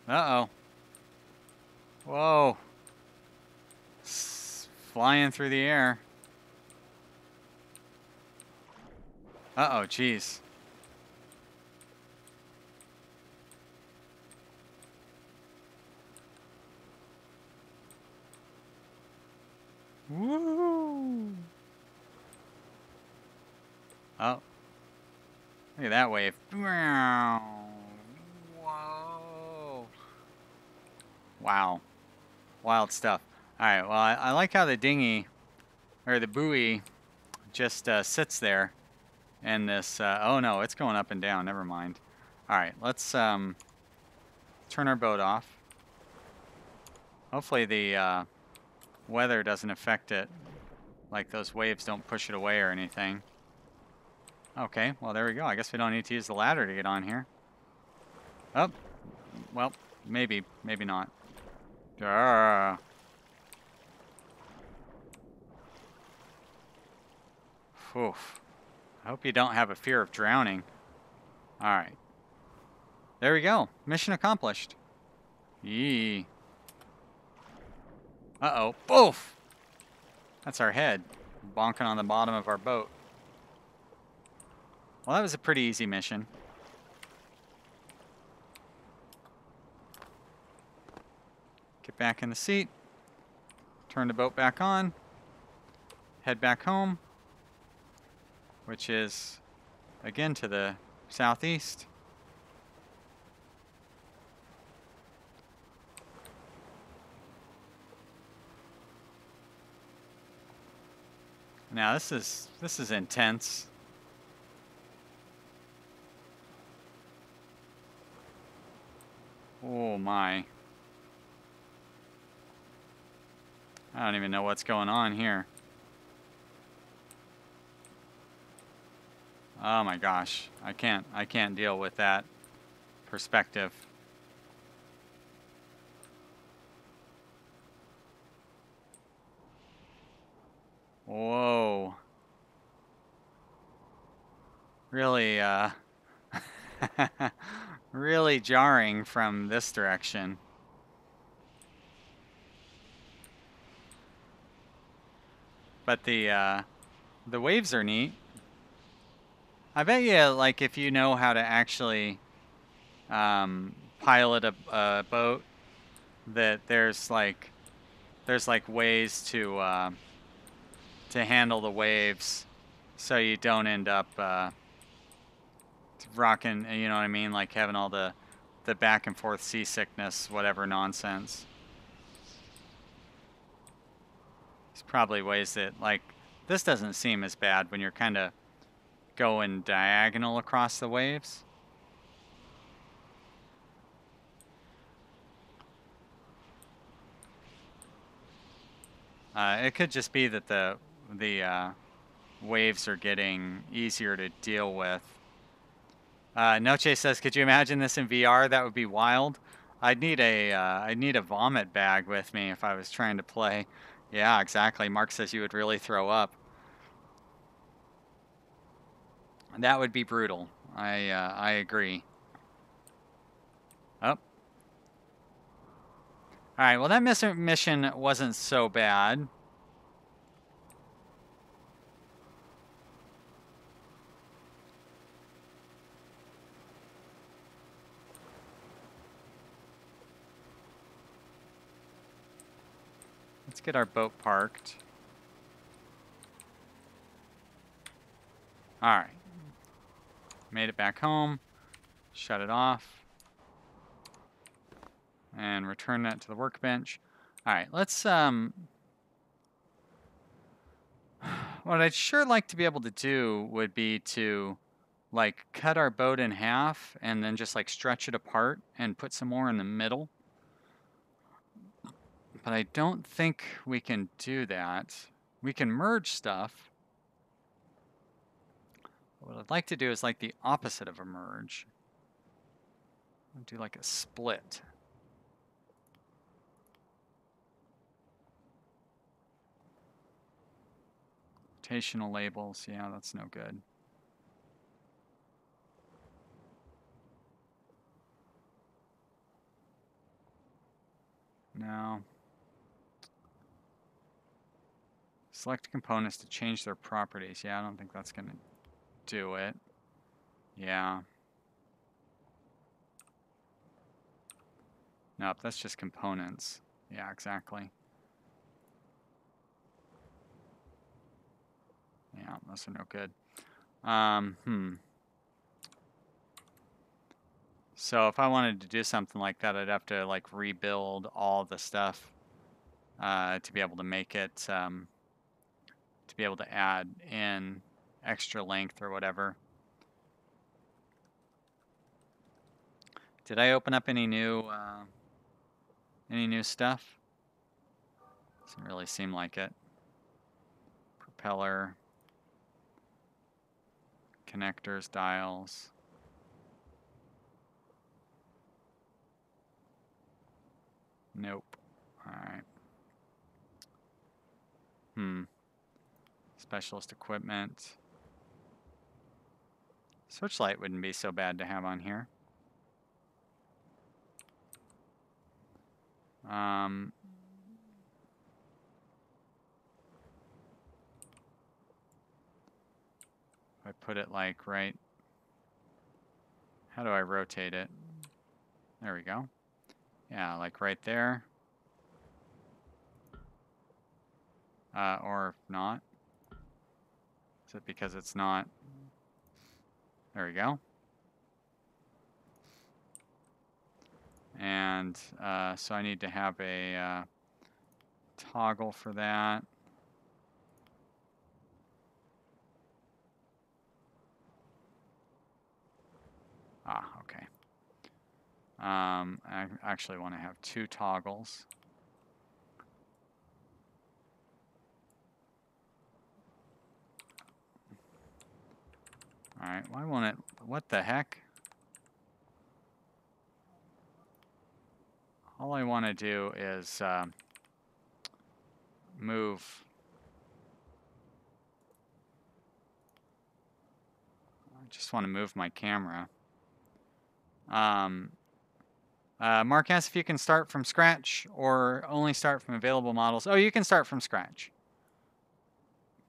Uh-oh. Whoa. Flying through the air. Uh-oh, jeez. Woo! Oh. Look at that wave. Whoa. Wow. Wild stuff. Alright, well, I like how the dinghy, or the buoy, just sits there. And this, oh no, it's going up and down. Never mind. Alright, let's turn our boat off. Hopefully the weather doesn't affect it. Like those waves don't push it away or anything. Okay, well there we go. I guess we don't need to use the ladder to get on here. Oh, well, maybe not. Oof. I hope you don't have a fear of drowning. Alright. There we go. Mission accomplished. Yee. Uh-oh. Boof! That's our head. Bonking on the bottom of our boat. Well, that was a pretty easy mission. Get back in the seat. Turn the boat back on. Head back home. Which is, again, to the southeast. Now this is intense. Oh my. I don't even know what's going on here. Oh my gosh. I can't deal with that perspective. Whoa. Really really jarring from this direction. But the waves are neat. I bet you, like, if you know how to actually pilot a boat, that there's like ways to handle the waves, so you don't end up rocking. You know what I mean? Like having all the back and forth seasickness, whatever nonsense. There's probably ways that, like, this doesn't seem as bad when you're kind of going diagonal across the waves. It could just be that the waves are getting easier to deal with. Noche says, "Could you imagine this in VR? That would be wild. I'd need a vomit bag with me if I was trying to play." Yeah, exactly. Mark says you would really throw up. That would be brutal. I agree. Oh. Alright, well that mission wasn't so bad. Let's get our boat parked. All right. Made it back home. Shut it off. And return that to the workbench. All right, let's, what I'd sure like to be able to do would be to, like, cut our boat in half and then just, like, stretch it apart and put some more in the middle. But I don't think we can do that. We can merge stuff. What I'd like to do is, like, the opposite of a merge. I'll do, like, a split. Rotational labels, yeah, that's no good. No. Select components to change their properties. Yeah, I don't think that's going to do it. Yeah. Nope, that's just components. Yeah, exactly. Yeah, those are no good. So if I wanted to do something like that, I'd have to like rebuild all the stuff to be able to make it, to be able to add in extra length or whatever. Did I open up any new stuff? Doesn't really seem like it. Propeller, connectors, dials. Nope. All right. Specialist equipment. Switch light wouldn't be so bad to have on here. If I put it like right, how do I rotate it? There we go. Yeah, like right there. Or not. Is it because it's not? There we go. And so I need to have a toggle for that. Ah, okay. I actually want to have 2 toggles. All right, why won't it? What the heck? All I want to do is move. I just want to move my camera. Mark asks if you can start from scratch or only start from available models. Oh, you can start from scratch.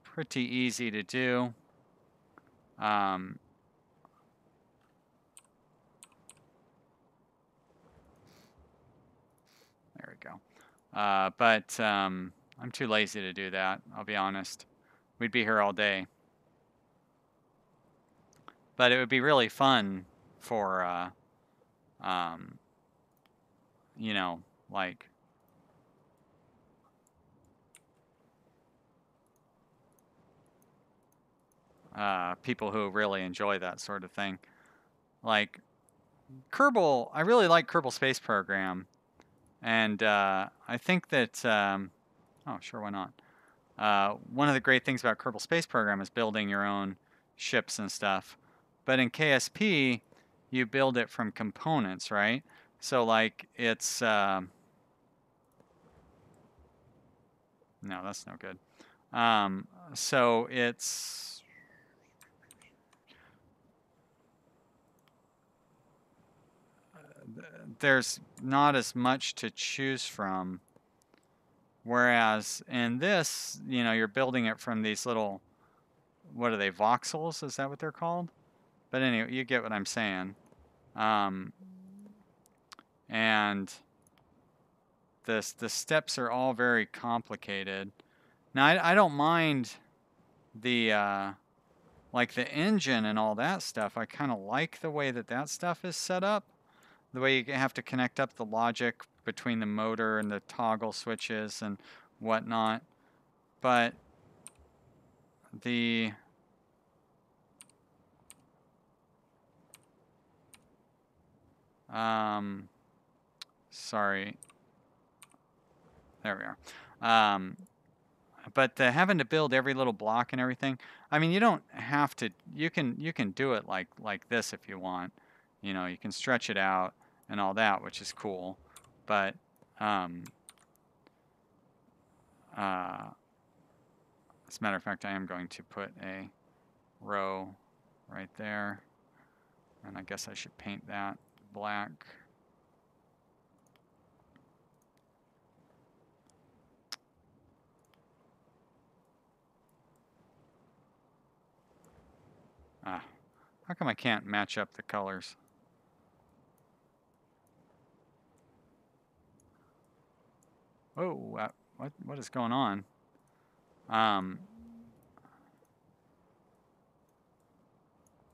Pretty easy to do. There we go. But I'm too lazy to do that, I'll be honest. We'd be here all day. But it would be really fun for, you know, like, people who really enjoy that sort of thing. Like, Kerbal, I really like Kerbal Space Program. And I think that, oh, sure, why not? One of the great things about Kerbal Space Program is building your own ships and stuff. But in KSP, you build it from components, right? So, like, it's... no, that's no good. So, it's... there's not as much to choose from. Whereas in this, you know, you're building it from these little... what are they, voxels? Is that what they're called? But anyway, you get what I'm saying. And the steps are all very complicated. Now, I don't mind the like the engine and all that stuff. I kind of like the way that that stuff is set up. The way you have to connect up the logic between the motor and the toggle switches and whatnot. But the sorry. There we are. But having to build every little block and everything, I mean, you don't have to. You can do it like this if you want. You know, you can stretch it out and all that, which is cool. But as a matter of fact, I am going to put a row right there, and I guess I should paint that black. How come I can't match up the colors? Oh, what is going on? No,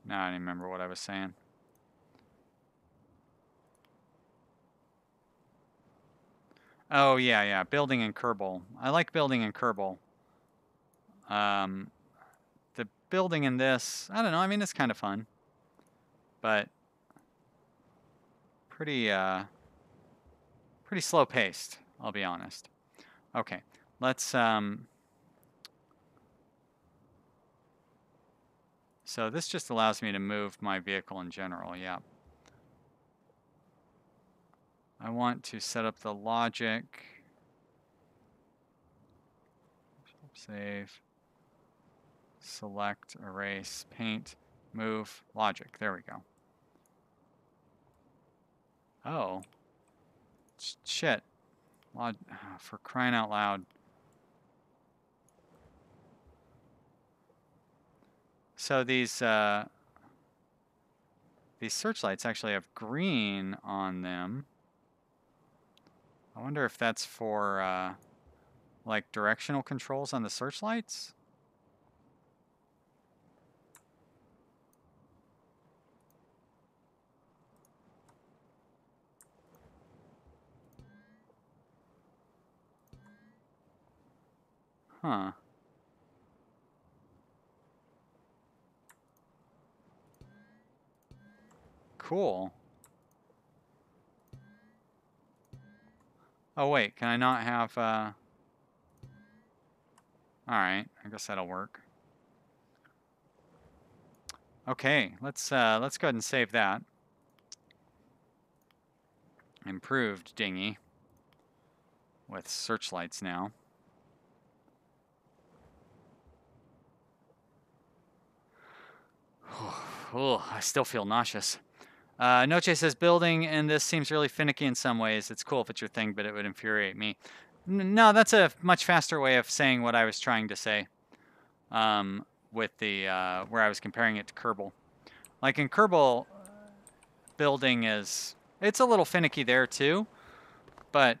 I don't remember what I was saying. Oh, yeah, building in Kerbal. I like building in Kerbal. The building in this, I don't know, I mean, it's kind of fun. But pretty slow paced, I'll be honest. Okay, let's so this just allows me to move my vehicle in general, yeah. I want to set up the logic. Save. Select, erase, paint, move, logic. There we go. Oh. Shit. For crying out loud. So these searchlights actually have green on them. I wonder if that's for like directional controls on the searchlights? Huh. Cool. Oh wait, can I not have Alright, I guess that'll work. Okay, let's go ahead and save that. Improved dinghy with searchlights now. Oh, I still feel nauseous. Noche says, building and this seems really finicky in some ways. It's cool if it's your thing, but it would infuriate me. No, that's a much faster way of saying what I was trying to say. With the, where I was comparing it to Kerbal. Like in Kerbal, building is, it's a little finicky there too, but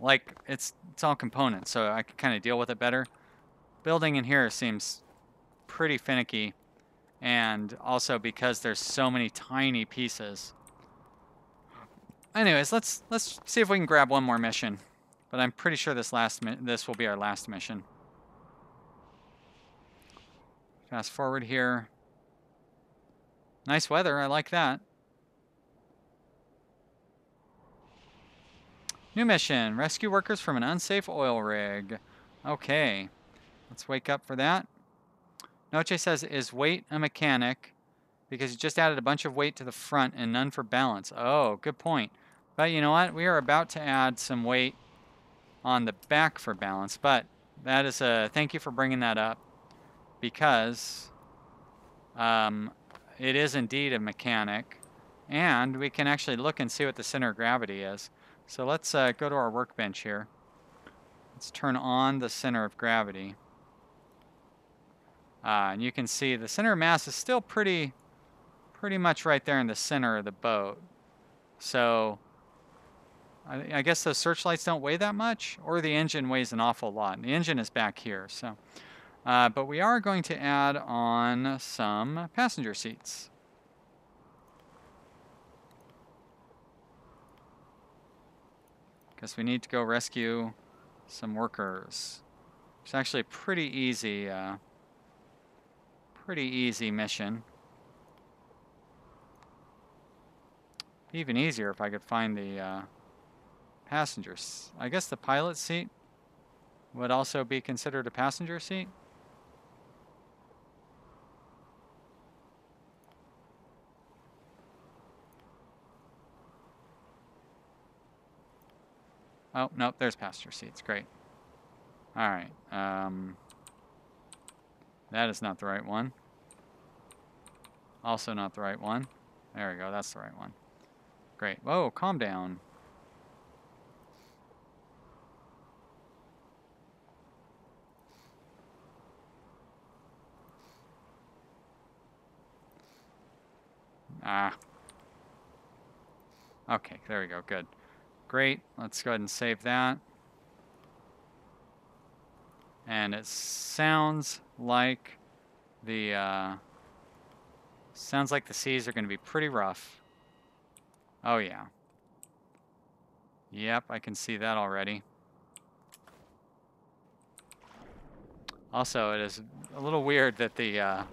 like it's all components, so I can kind of deal with it better. Building in here seems pretty finicky, and also because there's so many tiny pieces. Anyways, let's see if we can grab one more mission, but I'm pretty sure this will be our last mission. Fast forward here. Nice weather, I like that. New mission, rescue workers from an unsafe oil rig. Okay, let's wake up for that. Noche says, is weight a mechanic? Because you just added a bunch of weight to the front and none for balance. Oh, good point. But you know what? We are about to add some weight on the back for balance. But that is a, thank you for bringing that up. Because it is indeed a mechanic. And we can actually look and see what the center of gravity is. So let's go to our workbench here. Let's turn on the center of gravity. And you can see the center of mass is still pretty much right there in the center of the boat. So I guess those searchlights don't weigh that much, or the engine weighs an awful lot. The engine is back here, so. But we are going to add on some passenger seats. Because we need to go rescue some workers. It's actually a pretty easy mission. Even easier if I could find the passengers. I guess the pilot seat would also be considered a passenger seat. Oh, nope, there's passenger seats. Great. All right. That is not the right one. Also not the right one. There we go. That's the right one. Great. Whoa, calm down. Ah. Okay, there we go. Good. Great. Let's go ahead and save that. And it sounds like the seas are going to be pretty rough. Oh yeah. Yep, I can see that already. Also, it is a little weird that the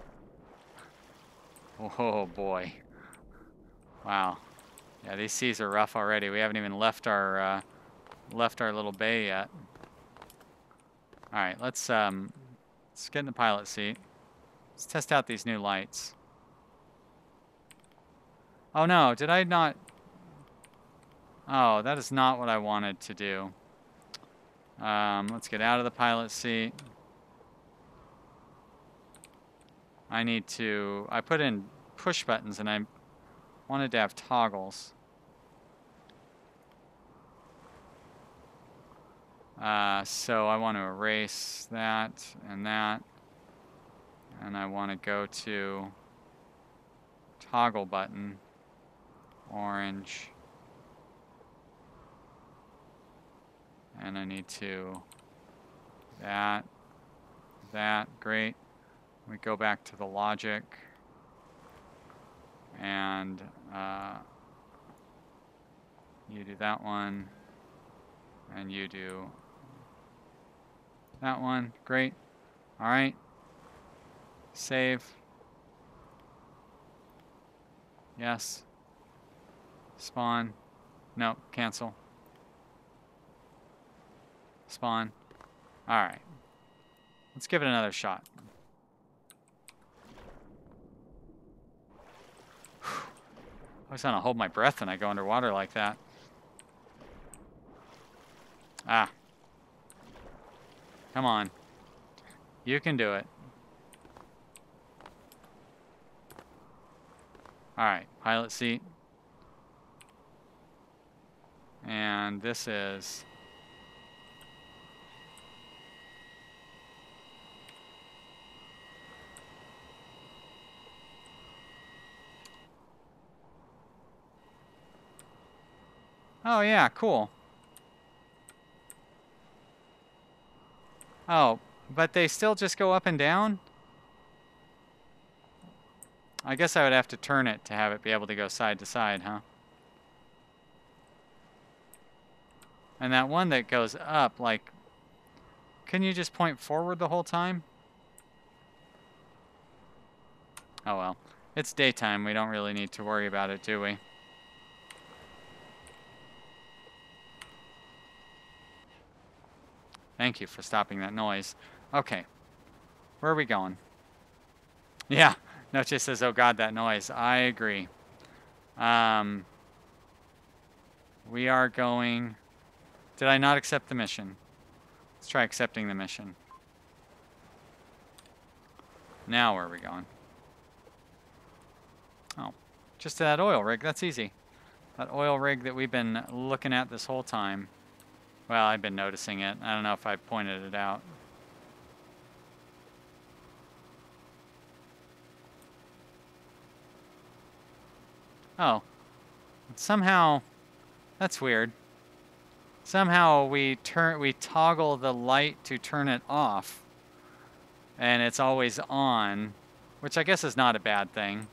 oh boy. Wow. Yeah, these seas are rough already. We haven't even left our little bay yet. All right, let's get in the pilot seat. Let's test out these new lights. Oh no, did I not? Oh, that is not what I wanted to do. Let's get out of the pilot seat. I put in push buttons and I wanted to have toggles. So I want to erase that. And I want to go to toggle button, orange. And I need to, that, great. We go back to the logic. And you do that one. And you do that one. Great. All right. Save. Yes. Spawn. No, cancel. Spawn. All right. Let's give it another shot. I was gonna hold my breath when I go underwater like that. Ah. Come on. You can do it. Alright, pilot seat. And this is... Oh yeah, cool. Oh, but they still just go up and down? I guess I would have to turn it to have it be able to go side to side, huh? And that one that goes up, like, couldn't you just point forward the whole time? Oh well. It's daytime. We don't really need to worry about it, do we? Thank you for stopping that noise. Okay. Where are we going? Yeah. Noche says, oh god, that noise. I agree. We are going... Did I not accept the mission? Let's try accepting the mission. Now where are we going? Oh, just to that oil rig. That's easy. That oil rig that we've been looking at this whole time. Well, I've been noticing it. I don't know if I pointed it out. Oh. Somehow, that's weird. somehow we toggle the light to turn it off, and it's always on, which I guess is not a bad thing.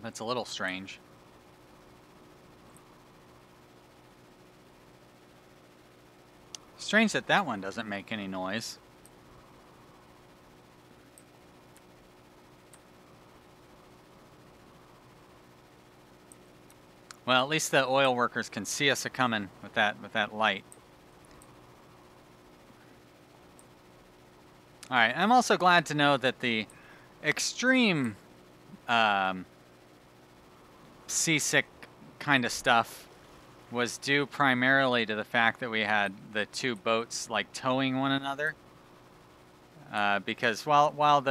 That's a little strange. Strange that that one doesn't make any noise. Well, at least the oil workers can see us a-coming with that light. All right, I'm also glad to know that the extreme seasick kind of stuff was due primarily to the fact that we had the two boats like towing one another. Because while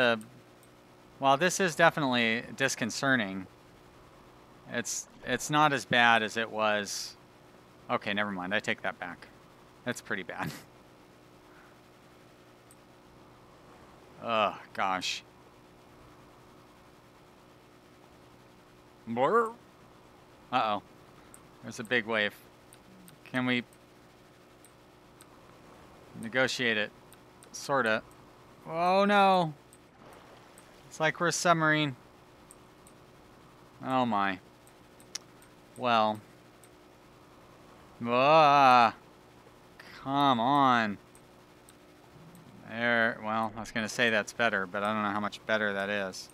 this is definitely disconcerting, it's not as bad as it was. Okay, never mind. I take that back. That's pretty bad. Oh gosh. Uh-oh. There's a big wave. Can we negotiate it? Sorta. Oh no. It's like we're a submarine. Oh my. Well. Ah. Come on. There. Well, I was going to say that's better, but I don't know how much better that is.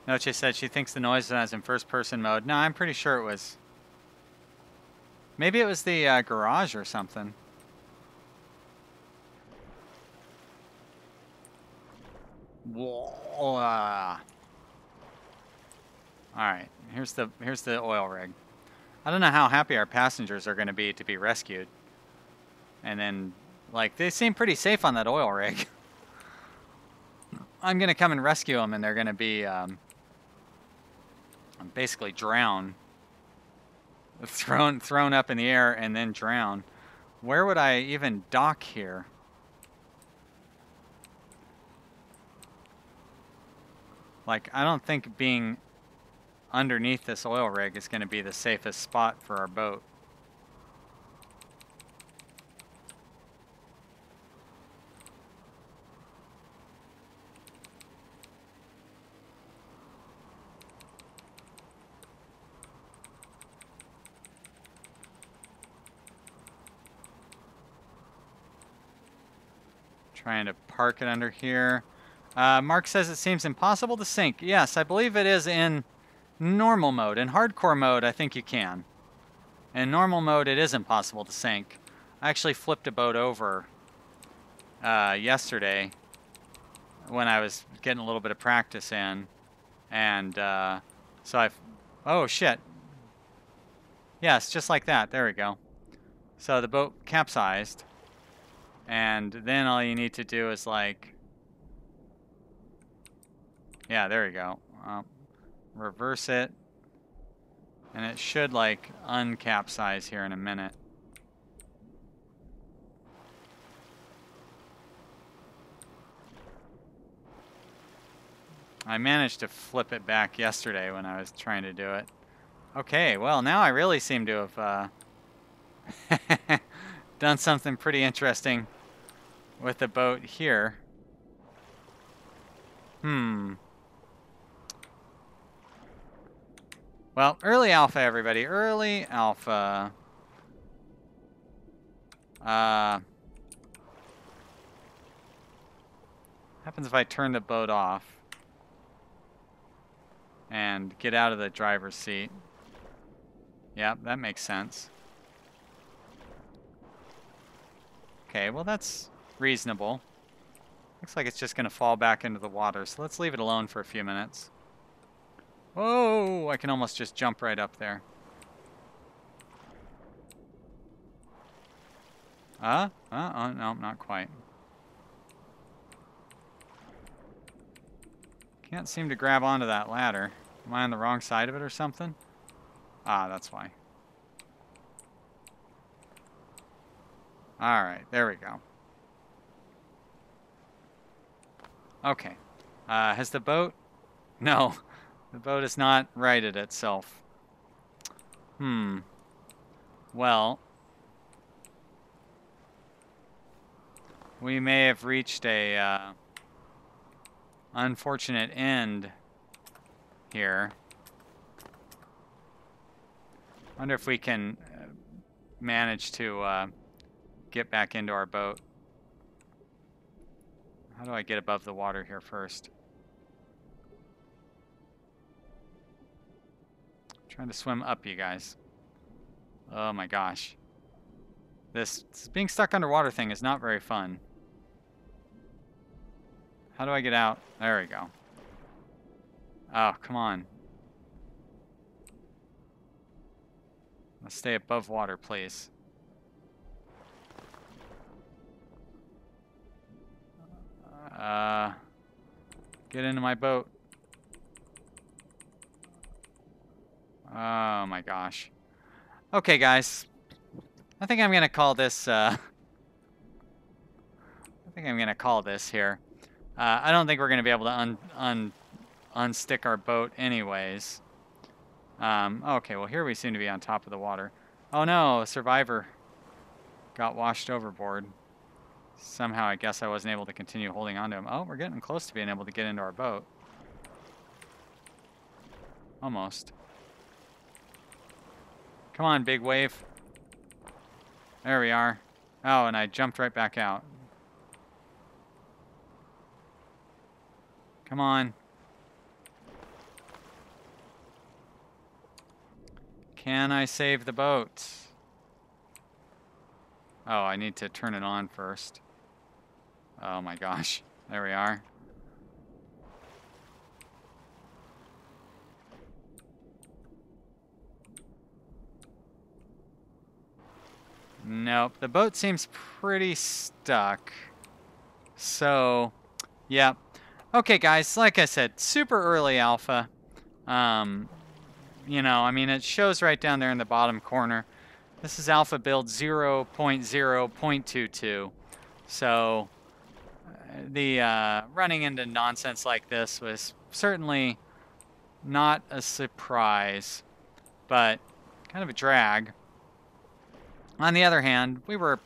Noche said she thinks the noise was in first-person mode. No, I'm pretty sure it was. Maybe it was the garage or something. Whoa. All right, here's the oil rig. I don't know how happy our passengers are going to be rescued. And then, like, they seem pretty safe on that oil rig. I'm going to come and rescue them, and they're going to be basically drown. Thrown up in the air and then drown. Where would I even dock here? Like, I don't think being underneath this oil rig is going to be the safest spot for our boat. Trying to park it under here. Mark says it seems impossible to sink. Yes, I believe it is in normal mode. In hardcore mode, I think you can. In normal mode, it is impossible to sink. I actually flipped a boat over yesterday when I was getting a little bit of practice in. And so oh, shit. Yes, just like that. There we go. So the boat capsized. And then all you need to do is like, yeah, there you go. Reverse it. And it should like uncapsize here in a minute. I managed to flip it back yesterday when I was trying to do it. Okay, well now I really seem to have done something pretty interesting with the boat here. Well, early alpha, everybody. Early alpha. Happens if I turn the boat off and get out of the driver's seat. Yep, that makes sense. Okay, well that's reasonable. Looks like it's just going to fall back into the water, so let's leave it alone for a few minutes. Oh, I can almost just jump right up there. Oh, no, not quite. Can't seem to grab onto that ladder. Am I on the wrong side of it or something? Ah, that's why. Alright, there we go. Okay. Has the boat? No. The boat is not righted itself. Well, we may have reached a unfortunate end here. Wonder if we can manage to get back into our boat. How do I get above the water here first? I'm trying to swim up, you guys. Oh my gosh. This being stuck underwater thing is not very fun. How do I get out? There we go. Oh, come on. Let's stay above water, please. Get into my boat. Oh my gosh. Okay, guys. I think I'm gonna call this. I think I'm gonna call this here. I don't think we're gonna be able to unstick our boat, anyways. Okay, well here we seem to be on top of the water. Oh no, a survivor got washed overboard. Somehow I guess I wasn't able to continue holding on to him. Oh, we're getting close to being able to get into our boat. Almost. Come on, big wave. There we are. Oh, and I jumped right back out. Come on. Can I save the boat? Oh, I need to turn it on first. Oh my gosh. There we are. Nope. The boat seems pretty stuck. So, yeah. Okay, guys. Like I said, super early alpha. You know, I mean, it shows right down there in the bottom corner. This is alpha build 0.0.22. So, the running into nonsense like this was certainly not a surprise, but kind of a drag. On the other hand, we were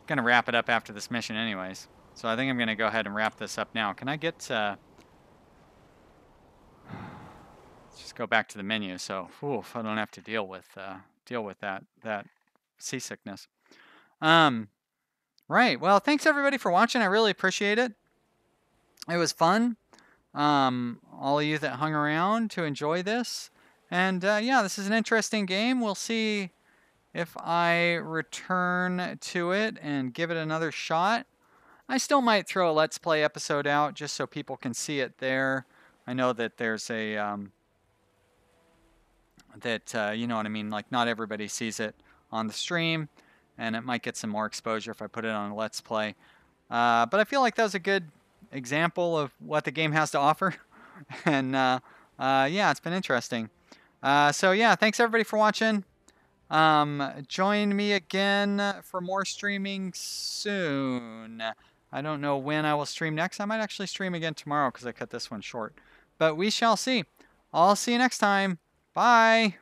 going to wrap it up after this mission anyways. So I think I'm going to go ahead and wrap this up now. Can I get... let's just go back to the menu so I don't have to deal with that seasickness. Right. Well, thanks everybody for watching. I really appreciate it. It was fun. All of you that hung around to enjoy this. And yeah, this is an interesting game. We'll see if I return to it and give it another shot. I still might throw a Let's Play episode out just so people can see it there. I know that there's a, you know what I mean, like not everybody sees it on the stream, and it might get some more exposure if I put it on a Let's Play. But I feel like that was a good example of what the game has to offer. And yeah, it's been interesting. So yeah, thanks everybody for watching. Join me again for more streaming soon. I don't know when I will stream next. I might actually stream again tomorrow because I cut this one short. But we shall see. I'll see you next time. Bye.